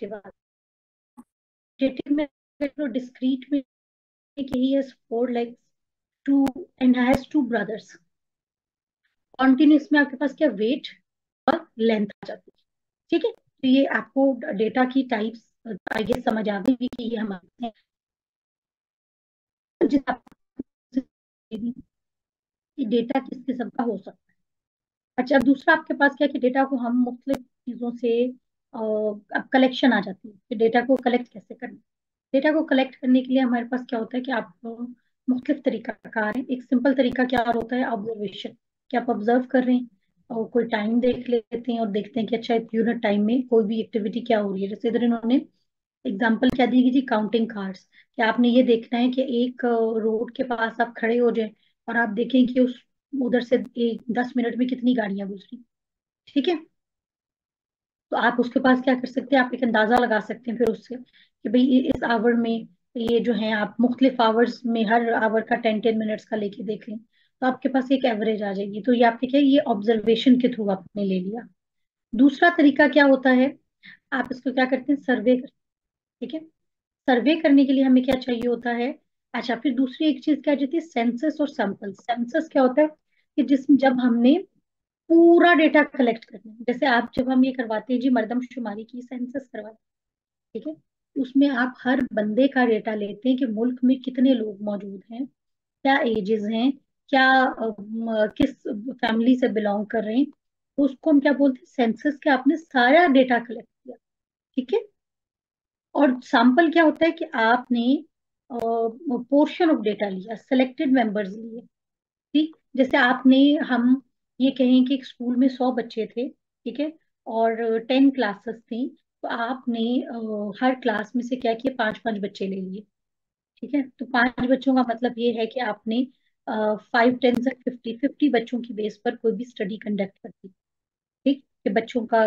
Qualitative आता है। Qualitative में डिस्क्रीट में कि he has 4 legs, two and has 2 brothers। Continuous में आपके पास क्या वेट और लेंथ आ जाती है। ठीक है, तो ये आपको डेटा की टाइप्स आई गेस समझ आ गई कि ये हमारे डेटा किस किस्म का हो सकता है। अच्छा, अब दूसरा आपके पास क्या है कि डेटा को हम मुख्तलिफ चीजों से अब कलेक्शन आ जाती है कि डेटा को कलेक्ट कैसे करना। डेटा को कलेक्ट करने के लिए हमारे पास क्या होता है कि आप मुख्तलिफ तरीकाकार है। एक सिंपल तरीका क्या होता है, ऑब्जर्वेशन, कि आप ऑब्जर्व कर रहे हैं और कोई टाइम देख लेते हैं और देखते हैं कि अच्छा एक यूनिट टाइम में कोई भी एक्टिविटी क्या हो रही है। जैसे इधर इन्होंने एग्जाम्पल क्या दी गई थी, काउंटिंग कार्स, कि आपने ये देखना है कि एक रोड के पास आप खड़े हो जाए और आप देखें कि उस उधर से 10 मिनट में कितनी गाड़ियां गुजरी। ठीक है, तो आप उसके पास क्या कर सकते हैं, आप एक अंदाजा लगा सकते हैं फिर उससे कि भाई इस आवर में ये जो है, आप मुख्तलिफ आवर्स में हर आवर का 10-10 मिनट्स का लेके देख लें तो आपके पास एक एवरेज आ जाएगी। तो ये आपने क्या, ये ऑब्जर्वेशन के थ्रू आपने ले लिया। दूसरा तरीका क्या होता है, आप इसको क्या करते हैं, सर्वे करते हैं। ठीक है, सर्वे करने के लिए हमें क्या चाहिए होता है। अच्छा, फिर दूसरी एक चीज क्या जाती है, सेंसस और सैंपल। सेंसस क्या होता है कि जिस जब हमने पूरा डेटा कलेक्ट करना है, जैसे आप जब हम ये करवाते हैं जी मर्दमशुमारी की सेंसस करवाते हैं, ठीक है, उसमें आप हर बंदे का डेटा लेते हैं कि मुल्क में कितने लोग मौजूद हैं, क्या एजेस हैं, क्या किस फैमिली से बिलोंग कर रहे हैं। तो उसको हम क्या बोलते हैं, सेंसस के आपने सारा डेटा कलेक्ट किया। ठीक है, और सैंपल क्या होता है कि आपने पोर्शन ऑफ डेटा लिया, सेलेक्टेड मेंबर्स लिए। ठीक, जैसे आपने, हम ये कहें कि एक स्कूल में 100 बच्चे थे, ठीक है, और 10 क्लासेस थी, तो आपने हर क्लास में से क्या किया, 5-5 बच्चे ले लिए। ठीक है, तो 5 बच्चों का मतलब ये है कि आपने 5 10 50 बच्चों की बेस पर कोई भी स्टडी कंडक्ट कर दी। ठीक, कि बच्चों का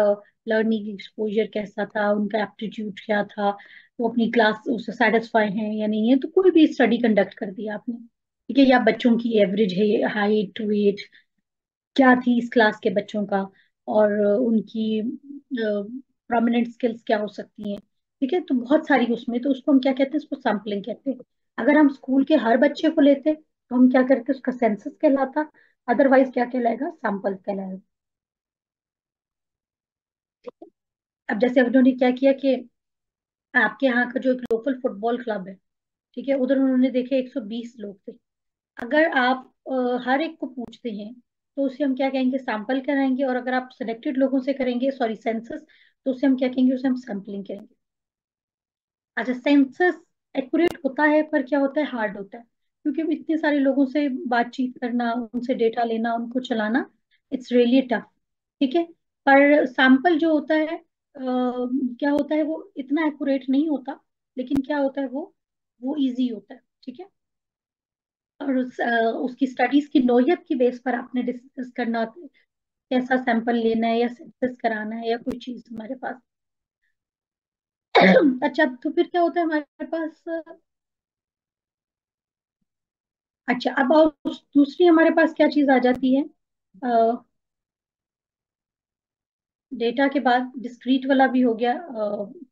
लर्निंग एक्सपोजर कैसा था, उनका एप्टीट्यूड क्या था, वो अपनी क्लास उससे सेटिस्फाई है या नहीं है, तो कोई भी स्टडी कंडक्ट कर दिया आपने। ठीक है, या बच्चों की एवरेज है, हाइट वेट क्या थी इस क्लास के बच्चों का, और उनकी प्रोमिनेंट स्किल्स क्या हो सकती हैं। ठीक है, तो बहुत सारी उसमें, तो उसको हम क्या कहते हैं, उसको सैम्पलिंग कहते हैं। अगर हम स्कूल के हर बच्चे को लेते तो हम क्या करते, उसका सेंसस कहलाता, अदरवाइज क्या कहलाएगा, सैंपल कहलाएगा। अब जैसे अब उन्होंने क्या किया कि आपके यहाँ का जो एक लोकल फुटबॉल क्लब है, ठीक है, उधर उन्होंने देखे 120 लोग थे। अगर आप हर एक को पूछते हैं तो उसे हम क्या कहेंगे, सैंपल कराएंगे। और अगर आप सिलेक्टेड लोगों से करेंगे, सॉरी सेंसस, तो उसे हम क्या कहेंगे, उसे हम सैंपलिंग कहेंगे। अच्छा, सेंसस एक्यूरेट होता है पर क्या होता है, हार्ड होता है, क्योंकि अब इतने सारे लोगों से बातचीत करना, उनसे डेटा लेना, उनको चलाना, इट्स रियली टफ। ठीक है, पर सैंपल जो होता है क्या होता है, वो इतना एक्यूरेट नहीं होता, लेकिन क्या होता है, वो इजी होता है। ठीक है, और उसकी स्टडीज की नौयत की बेस पर आपने डिस्कस करना होता है, कैसा सैंपल लेना है या सेंसस कराना है या कोई चीज हमारे पास। अच्छा, तो फिर क्या होता है हमारे पास, अच्छा अब और दूसरी हमारे पास क्या चीज आ जाती है, डेटा के बाद डिस्क्रीट वाला भी हो गया,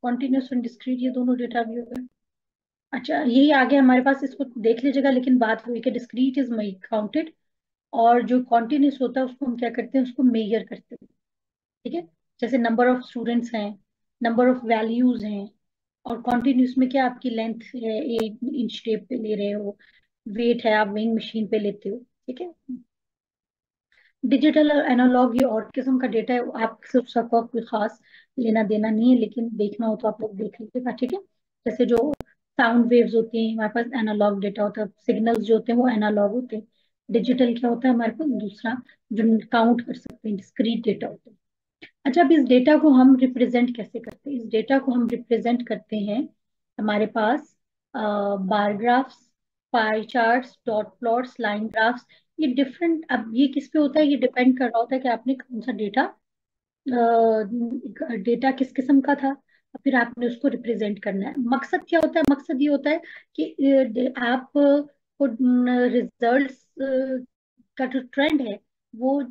कॉन्टिन्यूस एंड डिस्क्रीट, ये दोनों डेटा भी हो गया। अच्छा, यही आ गया हमारे पास, इसको देख लीजिएगा, लेकिन बात हुई कि डिस्क्रीट इज काउंटेड, और जो कॉन्टिन्यूस होता है उसको हम क्या करते हैं, उसको मेजर करते हैं। ठीक है, जैसे नंबर ऑफ स्टूडेंट्स हैं, नंबर ऑफ वैल्यूज हैं, और कॉन्टिन्यूस में क्या आपकी लेंथ है, एक इंच टेप पे ले रहे हो, वेट है आप वेइंग मशीन पे लेते हो। ठीक है, डिजिटल और एनालॉग ये और किस्म का डेटा है, आप सिर्फ सबका कोई खास लेना देना नहीं है, लेकिन देखना हो तो आप लोग देख लीजिएगा। ठीक है, जैसे जो साउंड वेव्स होती हैं हमारे पास एनालॉग डेटा होता है, सिग्नल्स जो होते हैं वो एनालॉग होते हैं। डिजिटल क्या होता है हमारे पास, दूसरा जो काउंट कर सकते हैं, डिस्क्रीट डेटा होता है। अच्छा, अब इस डेटा को हम रिप्रेजेंट कैसे करते हैं, इस डेटा को हम रिप्रेजेंट करते हैं हमारे पास bar graphs, pie charts, dot plots, line graphs. ये डिफरेंट, अब ये किस पे होता है, ये डिपेंड कर रहा होता है कि आपने कौन सा डेटा, डेटा किस किस्म का था, और फिर आपने उसको रिप्रेजेंट करना है। मकसद क्या होता है, मकसद ये होता है कि आप को रिजल्ट्स का जो ट्रेंड है वो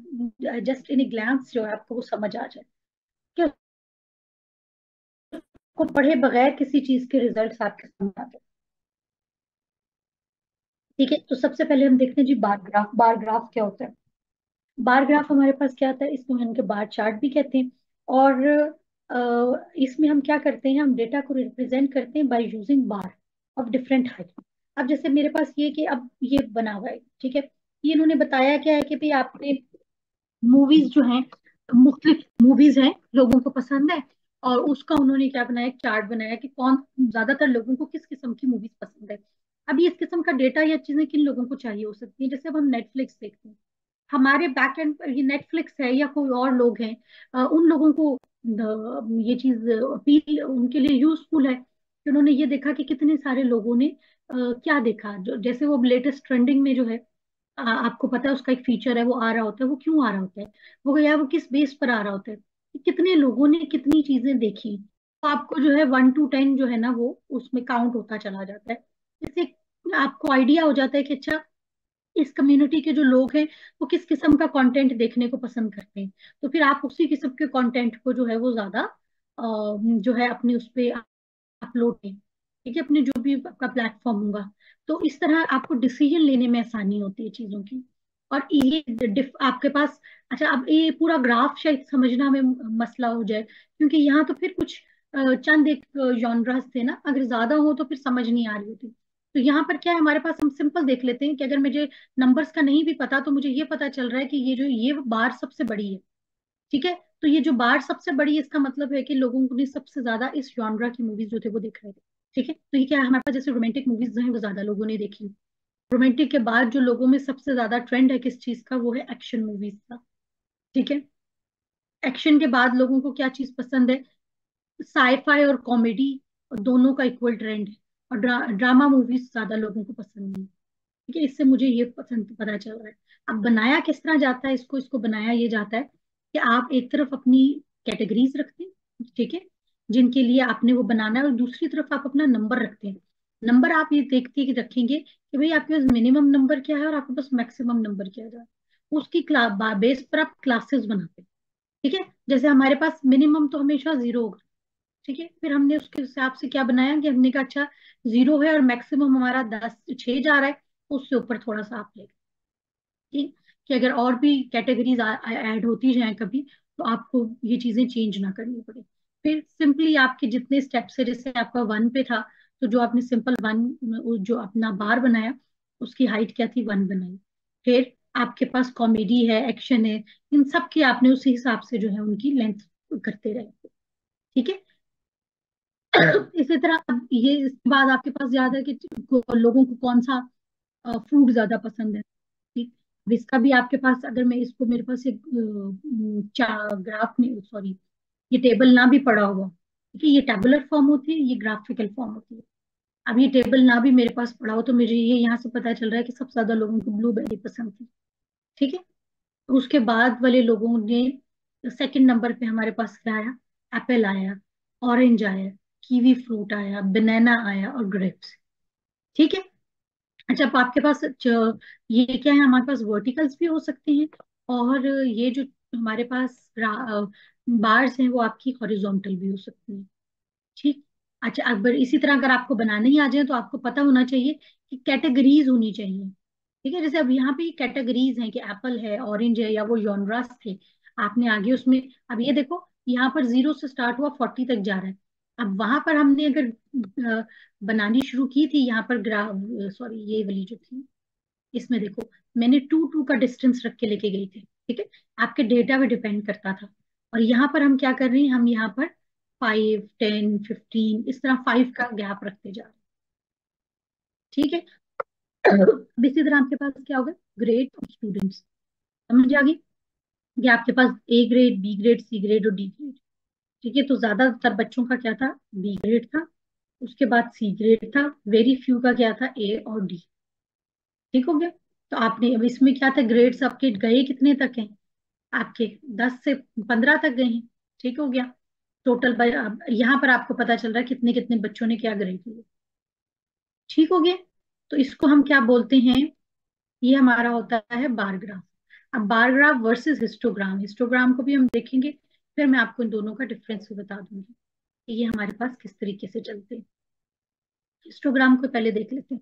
जस्ट इन ग्लैंस जो है आपको वो समझ आ जाए कि को पढ़े बगैर किसी चीज के रिजल्ट्स आपके सामने आते हैं। ठीक है, तो सबसे पहले हम देखते हैं जी बार ग्राफ। बार ग्राफ क्या होता है? बार ग्राफ हमारे पास क्या आता है, इसको हम इनके बार चार्ट भी कहते हैं। और इसमें हम क्या करते हैं, हम डेटा को रिप्रेजेंट करते हैं by using bar of different height. अब जैसे मेरे पास ये कि अब ये बना हुआ है, ठीक है। ये इन्होंने बताया क्या है कि भाई आपने मूवीज जो हैं, मुख्तलिफ मूवीज हैं, लोगों को पसंद है। और उसका उन्होंने क्या बनाया, एक चार्ट बनाया कि कौन ज्यादातर लोगों को किस किस्म की मूवीज पसंद है। अब ये इस किस्म का डेटा या चीजें किन लोगों को चाहिए हो सकती है, जैसे अब हम नेटफ्लिक्स देखते हैं, हमारे बैक एंड पर ये नेटफ्लिक्स है या कोई और लोग हैं, उन लोगों को ये चीज अपील उनके लिए यूजफुल है कि उन्होंने ये देखा कि कितने सारे लोगों ने क्या देखा, जो जैसे वो लेटेस्ट ट्रेंडिंग में जो है, आपको पता है उसका एक फीचर है, वो आ रहा होता है, वो क्यों आ रहा होता है, वो या वो किस बेस पर आ रहा होता है, कि कितने लोगों ने कितनी चीजें देखी। तो आपको जो है 1 to 10 जो है ना, वो उसमें काउंट होता चला जाता है। इससे आपको आइडिया हो जाता है कि अच्छा, इस कम्युनिटी के जो लोग हैं वो किस किस्म का कंटेंट देखने को पसंद करते हैं। तो फिर आप उसी किस्म के कंटेंट को जो है वो ज्यादा जो है अपने उस पे अपलोड करें, ठीक है, अपने जो भी आपका प्लेटफॉर्म होगा। तो इस तरह आपको डिसीजन लेने में आसानी होती है चीजों की। और ये आपके पास, अच्छा अब ये पूरा ग्राफ शायद समझना में मसला हो जाए, क्योंकि यहाँ तो फिर कुछ चंद एक जॉनरास थे ना, अगर ज्यादा हो तो फिर समझ नहीं आ रही होती। तो यहाँ पर क्या है हमारे पास, हम सिंपल देख लेते हैं कि अगर मुझे नंबर्स का नहीं भी पता तो मुझे ये पता चल रहा है कि ये जो ये बार सबसे बड़ी है। ठीक है, तो ये जो बार सबसे बड़ी है, इसका मतलब है कि लोगों ने सबसे ज्यादा इस जॉनरा की मूवीज जो थे वो देख रहे थे। ठीक है, तो ये क्या है हमारे पास, जैसे रोमांटिक मूवीज जो है वो ज्यादा लोगों ने देखी। रोमांटिक के बाद जो लोगों में सबसे ज्यादा ट्रेंड है किस चीज का, वो है एक्शन मूवीज का। ठीक है, एक्शन के बाद लोगों को क्या चीज पसंद है, साईफाई और कॉमेडी, और दोनों का इक्वल ट्रेंड है। और ड्रामा मूवीज ज्यादा लोगों को पसंद नहीं। ठीक है, इससे मुझे ये पसंद पता चल रहा है। अब बनाया किस तरह जाता है इसको, इसको बनाया ये जाता है कि आप एक तरफ अपनी कैटेगरीज रखते हैं, ठीक है, जिनके लिए आपने वो बनाना है, और दूसरी तरफ आप अपना नंबर रखते हैं। नंबर आप ये देखते कि रखेंगे कि भाई आपके पास मिनिमम नंबर क्या है और आपके पास मैक्सिमम नंबर क्या है। उसकी बेस पर आप क्लासेस बनाते हैं। ठीक है, जैसे हमारे पास मिनिमम तो हमेशा 0 होगा। ठीक है, फिर हमने उसके हिसाब से क्या बनाया कि हमने कहा अच्छा 0 है और मैक्सिमम हमारा 10 6 जा रहा है, उससे ऊपर थोड़ा सा आप ले, ठीक, कि अगर और भी कैटेगरीज ऐड होती जाएं कभी, तो आपको ये चीजें चेंज ना करनी पड़े। फिर सिंपली आपके जितने स्टेप्स है, जैसे आपका 1 पे था, तो जो आपने सिंपल 1 जो अपना बार बनाया, उसकी हाइट क्या थी, 1 बनाई। फिर आपके पास कॉमेडी है, एक्शन है, इन सब की आपने उसी हिसाब से जो है उनकी लेंथ करते रहे। ठीक है, इसी तरह अब ये इसके बाद आपके पास याद है कि लोगों को कौन सा फूड ज्यादा पसंद है। ठीक, अब इसका भी आपके पास, अगर मैं इसको, मेरे पास एक ग्राफ में, सॉरी, ये टेबल ना भी पड़ा हुआ, ठीक है, ये टेबुलर फॉर्म होती है, ये ग्राफिकल फॉर्म होती है। अब ये टेबल ना भी मेरे पास पड़ा हो तो मुझे ये यहाँ से पता चल रहा है कि सबसे ज्यादा लोगों को ब्लूबेरी पसंद थी। ठीक है, तो उसके बाद वाले लोगों ने, सेकंड नंबर पे हमारे पास क्या आया, एप्पल आया, ऑरेंज आया, कीवी फ्रूट आया, बनाना आया और ग्रेप्स। ठीक है, अच्छा अब आपके पास ये क्या है, हमारे पास वर्टिकल्स भी हो सकते हैं, और ये जो हमारे पास बार्स हैं वो आपकी हॉरिजॉन्टल भी हो सकती हैं। ठीक, अच्छा अगर इसी तरह अगर आपको बनाने ही आ जाए तो आपको पता होना चाहिए कि कैटेगरीज होनी चाहिए। ठीक है, जैसे अब यहाँ पे कैटेगरीज हैं कि एप्पल है, ऑरेंज है, या वो जॉनरास थे, आपने आगे उसमें, अब ये देखो यहाँ पर 0 से स्टार्ट हुआ 40 तक जा रहा है। अब वहां पर हमने अगर बनानी शुरू की थी, यहाँ पर ग्राफ, सॉरी ये वाली जो थी, इसमें देखो मैंने 2 2 का डिस्टेंस रख के लेके गई थी। ठीक है, आपके डेटा पे डिपेंड करता था। और यहाँ पर हम क्या कर रहे हैं, हम यहाँ पर 5 10 15 इस तरह 5 का गैप रखते जा रहे हैं। ठीक है, अब इसी तरह आपके पास क्या होगा, ग्रेड ऑफ स्टूडेंट्स, समझ आ गई, ये आपके पास A grade, B grade, C grade और डी ग्रेड। ठीक है, तो ज्यादातर बच्चों का क्या था, बी ग्रेड था, उसके बाद सी ग्रेड था, वेरी फ्यू का क्या था, ए और डी। ठीक हो गया, तो आपने अब इसमें क्या था, ग्रेड्स आपके गए कितने तक हैं, आपके 10 से 15 तक गए हैं। ठीक हो गया, टोटल यहाँ पर आपको पता चल रहा है कितने कितने बच्चों ने क्या ग्रेड लिया। ठीक हो गया, तो इसको हम क्या बोलते हैं, ये हमारा होता है बार ग्राफ। अब bar graph versus histogram, histogram को भी हम देखेंगे, फिर मैं आपको इन दोनों का डिफरेंस भी बता दूंगी। कि ये हमारे पास किस तरीके से चलते हैं। हिस्टोग्राम को पहले देख लेते हैं।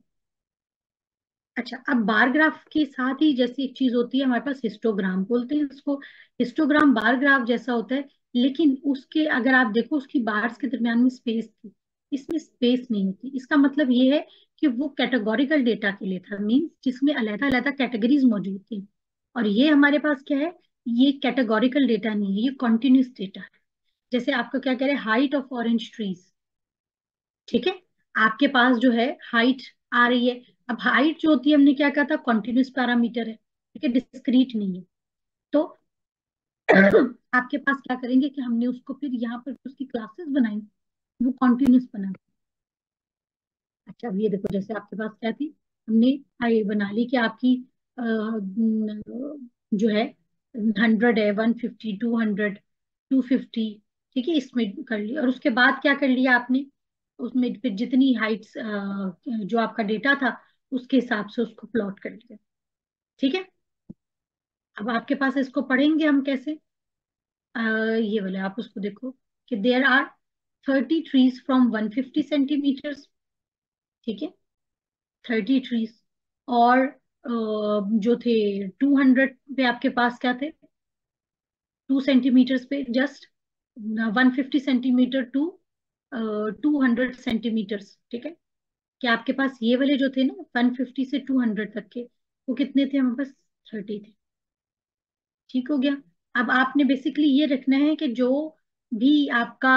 अच्छा, अब बार ग्राफ के साथ ही जैसी एक चीज होती है हमारे पास, हिस्टोग्राम बोलते हैं इसको। हिस्टोग्राम बार ग्राफ जैसा होता है, लेकिन उसके अगर आप देखो उसकी बार्स के दरमियान में स्पेस थी, इसमें स्पेस नहीं होती। इसका मतलब ये है कि वो कैटेगोरिकल डेटा के लिए था, मीन्स जिसमें अलग अलग कैटेगरीज मौजूद थी। और ये हमारे पास क्या है, ये कैटेगोरिकल डेटा नहीं है, ये कॉन्टिन्यूस डेटा है। जैसे आपको क्या कह रहे हैं, हाइट ऑफ ऑरेंज ट्रीज, ठीक है। आपके पास जो है हाइट आ रही है। अब हाइट जो होती है, हमने क्या कहा था, कॉन्टिन्यूस पैरामीटर है, ठीक है, डिस्क्रीट नहीं है। तो आपके पास क्या करेंगे कि हमने उसको फिर यहाँ पर उसकी क्लासेस बनाई, वो कॉन्टिन्यूस बना। अच्छा, अब ये देखो, जैसे आपके पास क्या थी, हमने आई बना ली कि आपकी जो है 100 है, 150, 200, 250, ठीक है, इसमें कर लिया। और उसके बाद क्या कर लिया आपने, उसमें फिर जितनी हाइट्स जो आपका डेटा था उसके हिसाब से उसको प्लॉट कर लिया, ठीक है। अब आपके पास इसको पढ़ेंगे हम कैसे, ये वाले आप उसको देखो कि there are 30 trees from 150 centimetres, ठीक है, 30 ट्रीज। और जो थे 200 पे, आपके पास क्या थे, 2 सेंटीमीटर्स पे जस्ट, 150 सेंटीमीटर टू 200 सेंटीमीटर्स, ठीक है। कि आपके पास ये वाले जो थे ना 150 से 200 तक के, वो कितने थे हमारे पास, 30 थे, ठीक हो गया। अब आपने बेसिकली ये रखना है कि जो भी आपका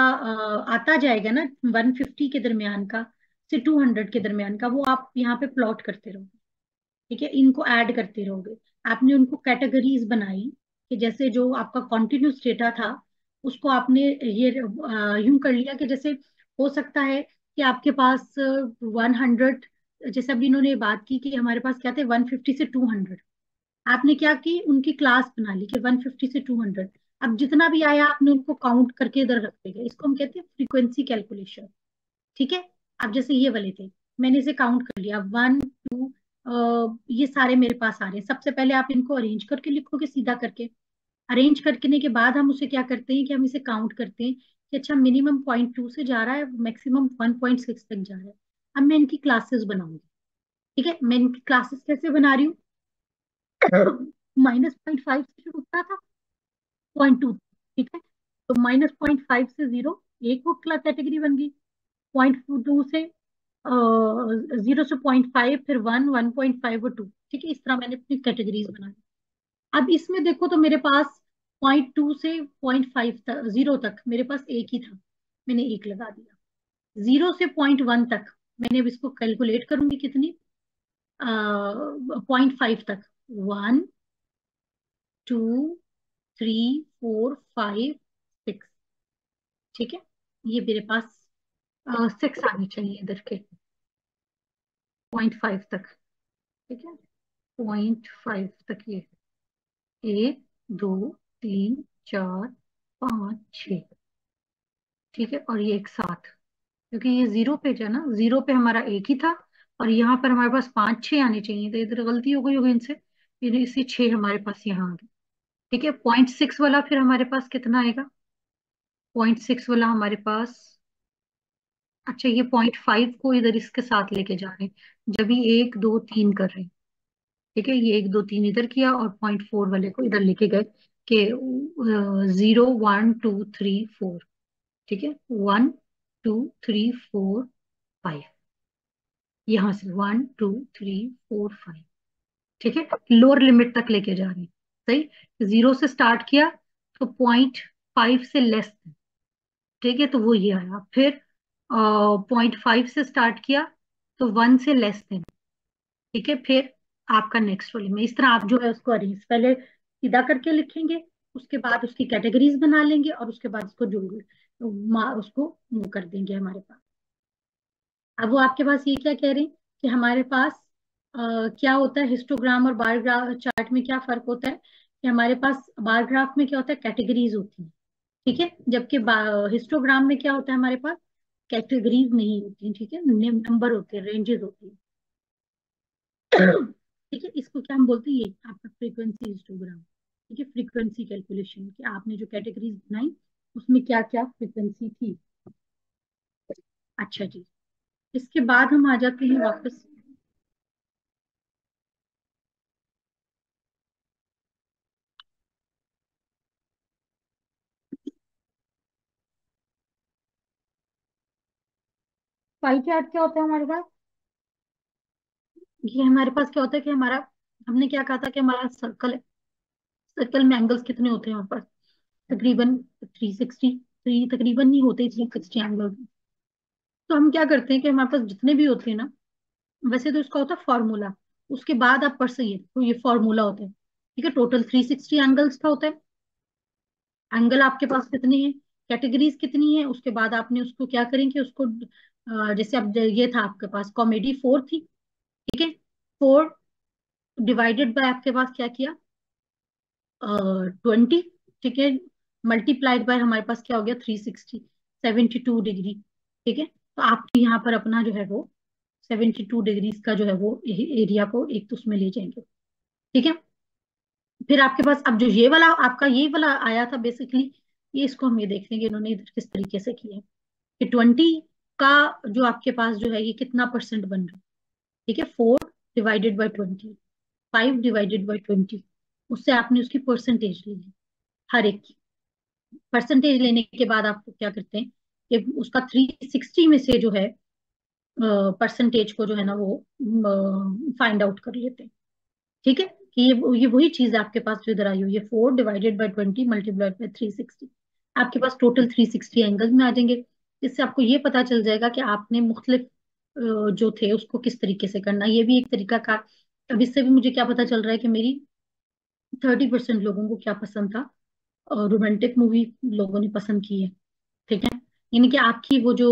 आता जाएगा ना 150 के दरमियान का से 200 के दरमियान का, वो आप यहाँ पे प्लॉट करते रहो, ठीक है, इनको ऐड करते रहोगे। आपने उनको कैटेगरीज बनाई कि जैसे जो आपका कॉन्टिन्यूस डेटा था उसको आपने ये यूं कर लिया कि जैसे हो सकता है कि आपके पास 100, जैसे अभी इन्होंने बात की कि हमारे पास क्या थे 150 से 200, आपने क्या की उनकी क्लास बना ली कि 150 से 200। अब जितना भी आया आपने उनको काउंट करके इधर रख देगा, इसको हम कहते हैं फ्रीक्वेंसी कैलकुलेशन, ठीक है। अब जैसे ये वाले थे, मैंने इसे काउंट कर लिया 1, 2, ये सारे मेरे पास आ रहे हैं। सबसे पहले आप इनको अरेंज करके लिखोगे, सीधा करके। अरेंज करने के बाद हम उसे क्या करते हैं कि हम इसे काउंट करते हैं कि अच्छा मिनिमम 0.2 से जा रहा है, मैक्सिमम 1.6 तक जा रहा है। अब मैं इनकी क्लासेस बनाऊंगी, ठीक है। मैं इनकी क्लासेस कैसे बना रही हूँ, -0.5 से शुरू होता था, 0.2, ठीक है। तो -0.5 से 0, एक वो क्लास कैटेगरी बन गई। 0.2 से 0 से 0.5, फिर 1, 1.5 और 2, ठीक है। इस तरह मैंने अपनी कैटेगरीज बनाई। अब इसमें देखो तो मेरे पास 0.2 से 0.5 तक, 0 तक मेरे पास एक ही था, मैंने एक लगा दिया। 0 से 0.1 तक मैंने अब इसको कैलकुलेट करूंगी कितनी, 0.5 तक, 1, 2, 3, 4, 5, 6, ठीक है। ये मेरे पास 6 आने चाहिए इधर के, 0.5 तक, ठीक है, 0.5 तक ये, 1, 2, 3, 4, 5, 6, ठीक है। और ये एक साथ, क्योंकि ये 0 पे जो है ना, 0 पे हमारा एक ही था, और यहाँ पर हमारे पास 5, 6 आने चाहिए, तो इधर गलती हो गई होगी इनसे, इससे 6 हमारे पास यहाँ आ गए, ठीक है। 0.6 वाला फिर हमारे पास कितना आएगा, 0.6 वाला हमारे पास, अच्छा ये 0.5 को इधर इसके साथ लेके जा रहे हैं, जब ये 1, 2, 3 कर रहे हैं, ठीक है। ये 1, 2, 3 इधर किया और 0.4 वाले को इधर लेके गए कि 0, 1, 2, 3, 4, ठीक है, 1, 2, 3, 4, 5, यहाँ से 1, 2, 3, 4, 5, ठीक है, लोअर लिमिट तक लेके जा रहे हैं, सही। 0 से स्टार्ट किया तो 0.5 से लेस, ठीक है, तो वो ये आया। फिर 0.5 से स्टार्ट किया तो 1 से लेस देन, ठीक है। फिर आपका नेक्स्ट रोल में इस तरह आप जो है उसको अरेंज पहले सीधा करके लिखेंगे, उसके बाद उसकी कैटेगरीज बना लेंगे, और उसके बाद उसको जोड़ उसको वो कर देंगे हमारे पास। अब वो आपके पास ये क्या कह रहे हैं कि हमारे पास क्या होता है, हिस्टोग्राम और बार ग्राफ चार्ट में क्या फर्क होता है, कि हमारे पास बार ग्राफ में क्या होता है, कैटेगरीज होती है, ठीक है, जबकि हिस्टोग्राम में क्या होता है हमारे पास, कैटेगरीज नहीं होती, ठीक है, नंबर होते हैं, रेंजेस होती है। ठीक है, इसको क्या हम बोलते हैं, ये आपका फ्रीक्वेंसी हिस्टोग्राम, ठीक है, फ्रीक्वेंसी कैलकुलेशन कि आपने जो कैटेगरीज बनाई उसमें क्या क्या फ्रीक्वेंसी थी। अच्छा जी, इसके बाद हम आ जाते हैं वापस। पाई चार्ट क्या होता है हमारे पास? ये हमारे पास क्या होता है कि हमारा, हमने क्या कहा था कि हमारा सर्कल है, सर्कल में एंगल्स कितने होते हैं हमारे पास? तकरीबन 360, थ्री तकरीबन नहीं होते 360 एंगल। तो हम क्या करते हैं कि हमारे पास जितने भी होते हैं ना, वैसे तो इसका होता है फॉर्मूला, उसके बाद आप पढ़ सही, तो ये फॉर्मूला होता है, ठीक है। टोटल 360 एंगल्स का होता है। एंगल आपके पास कितने हैं, कैटेगरीज कितनी है, उसके बाद आपने उसको क्या करेंगे उसको, जैसे अब ये था आपके पास कॉमेडी 4 थी, ठीक है। 4 डिवाइडेड बाय आपके पास क्या किया, 20, ठीक है। मल्टीप्लाइड बाय हमारे पास क्या हो गया, 360, 72 डिग्री, ठीक है। तो आप यहाँ पर अपना जो है वो 72 डिग्रीज का जो है वो एरिया को एक तो उसमें ले जाएंगे, ठीक है। फिर आपके पास अब जो ये वाला आपका ये वाला आया था बेसिकली, ये इसको हम ये देख लेंगे इन्होंने इधर किस तरीके से किया है कि 20 का जो आपके पास जो है ये कितना परसेंट बन रहा है, ठीक है। 4 डिवाइडेड बाई 20, 5 डिवाइडेड बाई 20, उससे आपने उसकी परसेंटेज ली है, हर एक की परसेंटेज लेने के बाद आपको क्या करते हैं कि उसका 360 में से जो है परसेंटेज को जो है ना वो फाइंड आउट कर लेते हैं, ठीक है। कि ये वही चीज है आपके पास जो इधर आई हुई है, 4 डिवाइडेड बाई 20 मल्टीप्लाइड बाई 360, आपके पास टोटल 360 एंगल्स में आ जाएंगे। इससे आपको ये पता चल जाएगा कि आपने मुख्तलिफ जो थे उसको किस तरीके से करना, ये भी एक तरीका का। अब इससे भी मुझे क्या पता चल रहा है कि मेरी 30% लोगों को क्या पसंद था, और रोमांटिक मूवी लोगों ने पसंद की है, ठीक है। यानी कि आपकी वो जो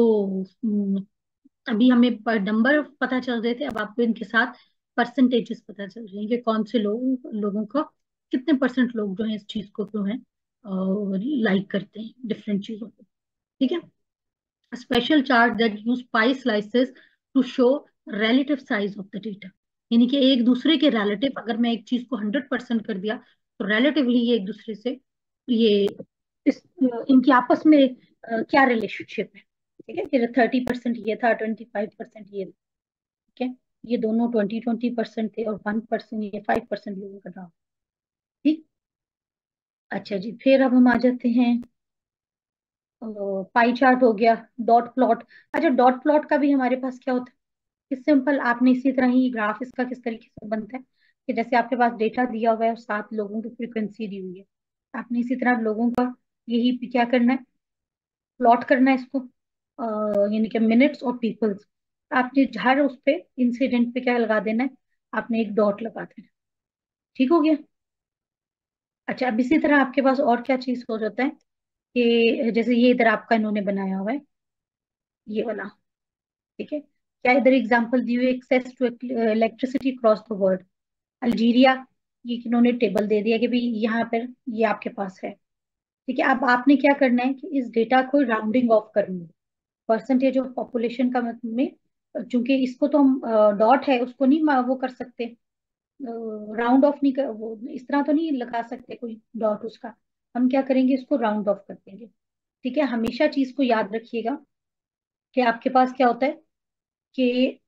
अभी हमें पर नंबर पता चल रहे थे, अब आपको इनके साथ परसेंटेजेस पता चल रहे हैं कि कौन से लोगों का कितने परसेंट लोग जो है इस चीज को जो है लाइक करते हैं डिफरेंट चीजों को, ठीक है। Special chart that use pie slices to show relative size of the data, यानी कि एक दूसरे के रिलेटिव, अगर मैं एक चीज को 100% कर दिया तो रिलेटिवली ये एक दूसरे से ये इनकी आपस में क्या रिलेशनशिप है, ठीक है। फिर 30% ये था, 25% ये, ठीक है। ये दोनों 20-20% थे, और 1% ये 5% लोगों का था, ठीक। अच्छा जी, फिर अब हम आ जाते हैं, पाई चार्ट हो गया, डॉट प्लॉट। अच्छा, डॉट प्लॉट का भी हमारे पास क्या होता है कि सिंपल आपने इसी तरह ही ग्राफ इसका किस तरीके से बनता है कि जैसे आपके पास डेटा दिया हुआ है और 7 लोगों की फ्रीक्वेंसी दी हुई है, आपने इसी तरह लोगों का यही क्या करना है, प्लॉट करना है इसको, यानी कि मिनट्स और पीपल्स। आपने हर उस पे इंसिडेंट पे क्या लगा देना है, आपने एक डॉट लगा देना है, ठीक हो गया। अच्छा, अब इसी तरह आपके पास और क्या चीज हो जाता है कि जैसे ये इधर आपका इन्होंने बनाया हुआ है ये वाला, ठीक है। क्या इधर एग्जांपल दी हुई है, access to electricity cross the world, Algeria, ये इन्होंने टेबल दे दिया कि भाई यहाँ पर ये आपके पास है, ठीक है। अब आपने क्या करना है कि इस डेटा को राउंडिंग ऑफ करनी है, परसेंटेज ऑफ पॉपुलेशन का मतलब में, चूंकि इसको तो हम डॉट है उसको नहीं वो कर सकते, राउंड ऑफ नहीं कर, वो इस तरह तो नहीं लगा सकते कोई डॉट उसका, हम क्या करेंगे इसको राउंड ऑफ कर देंगे, ठीक है। हमेशा चीज को याद रखिएगा कि आपके पास क्या होता है कि,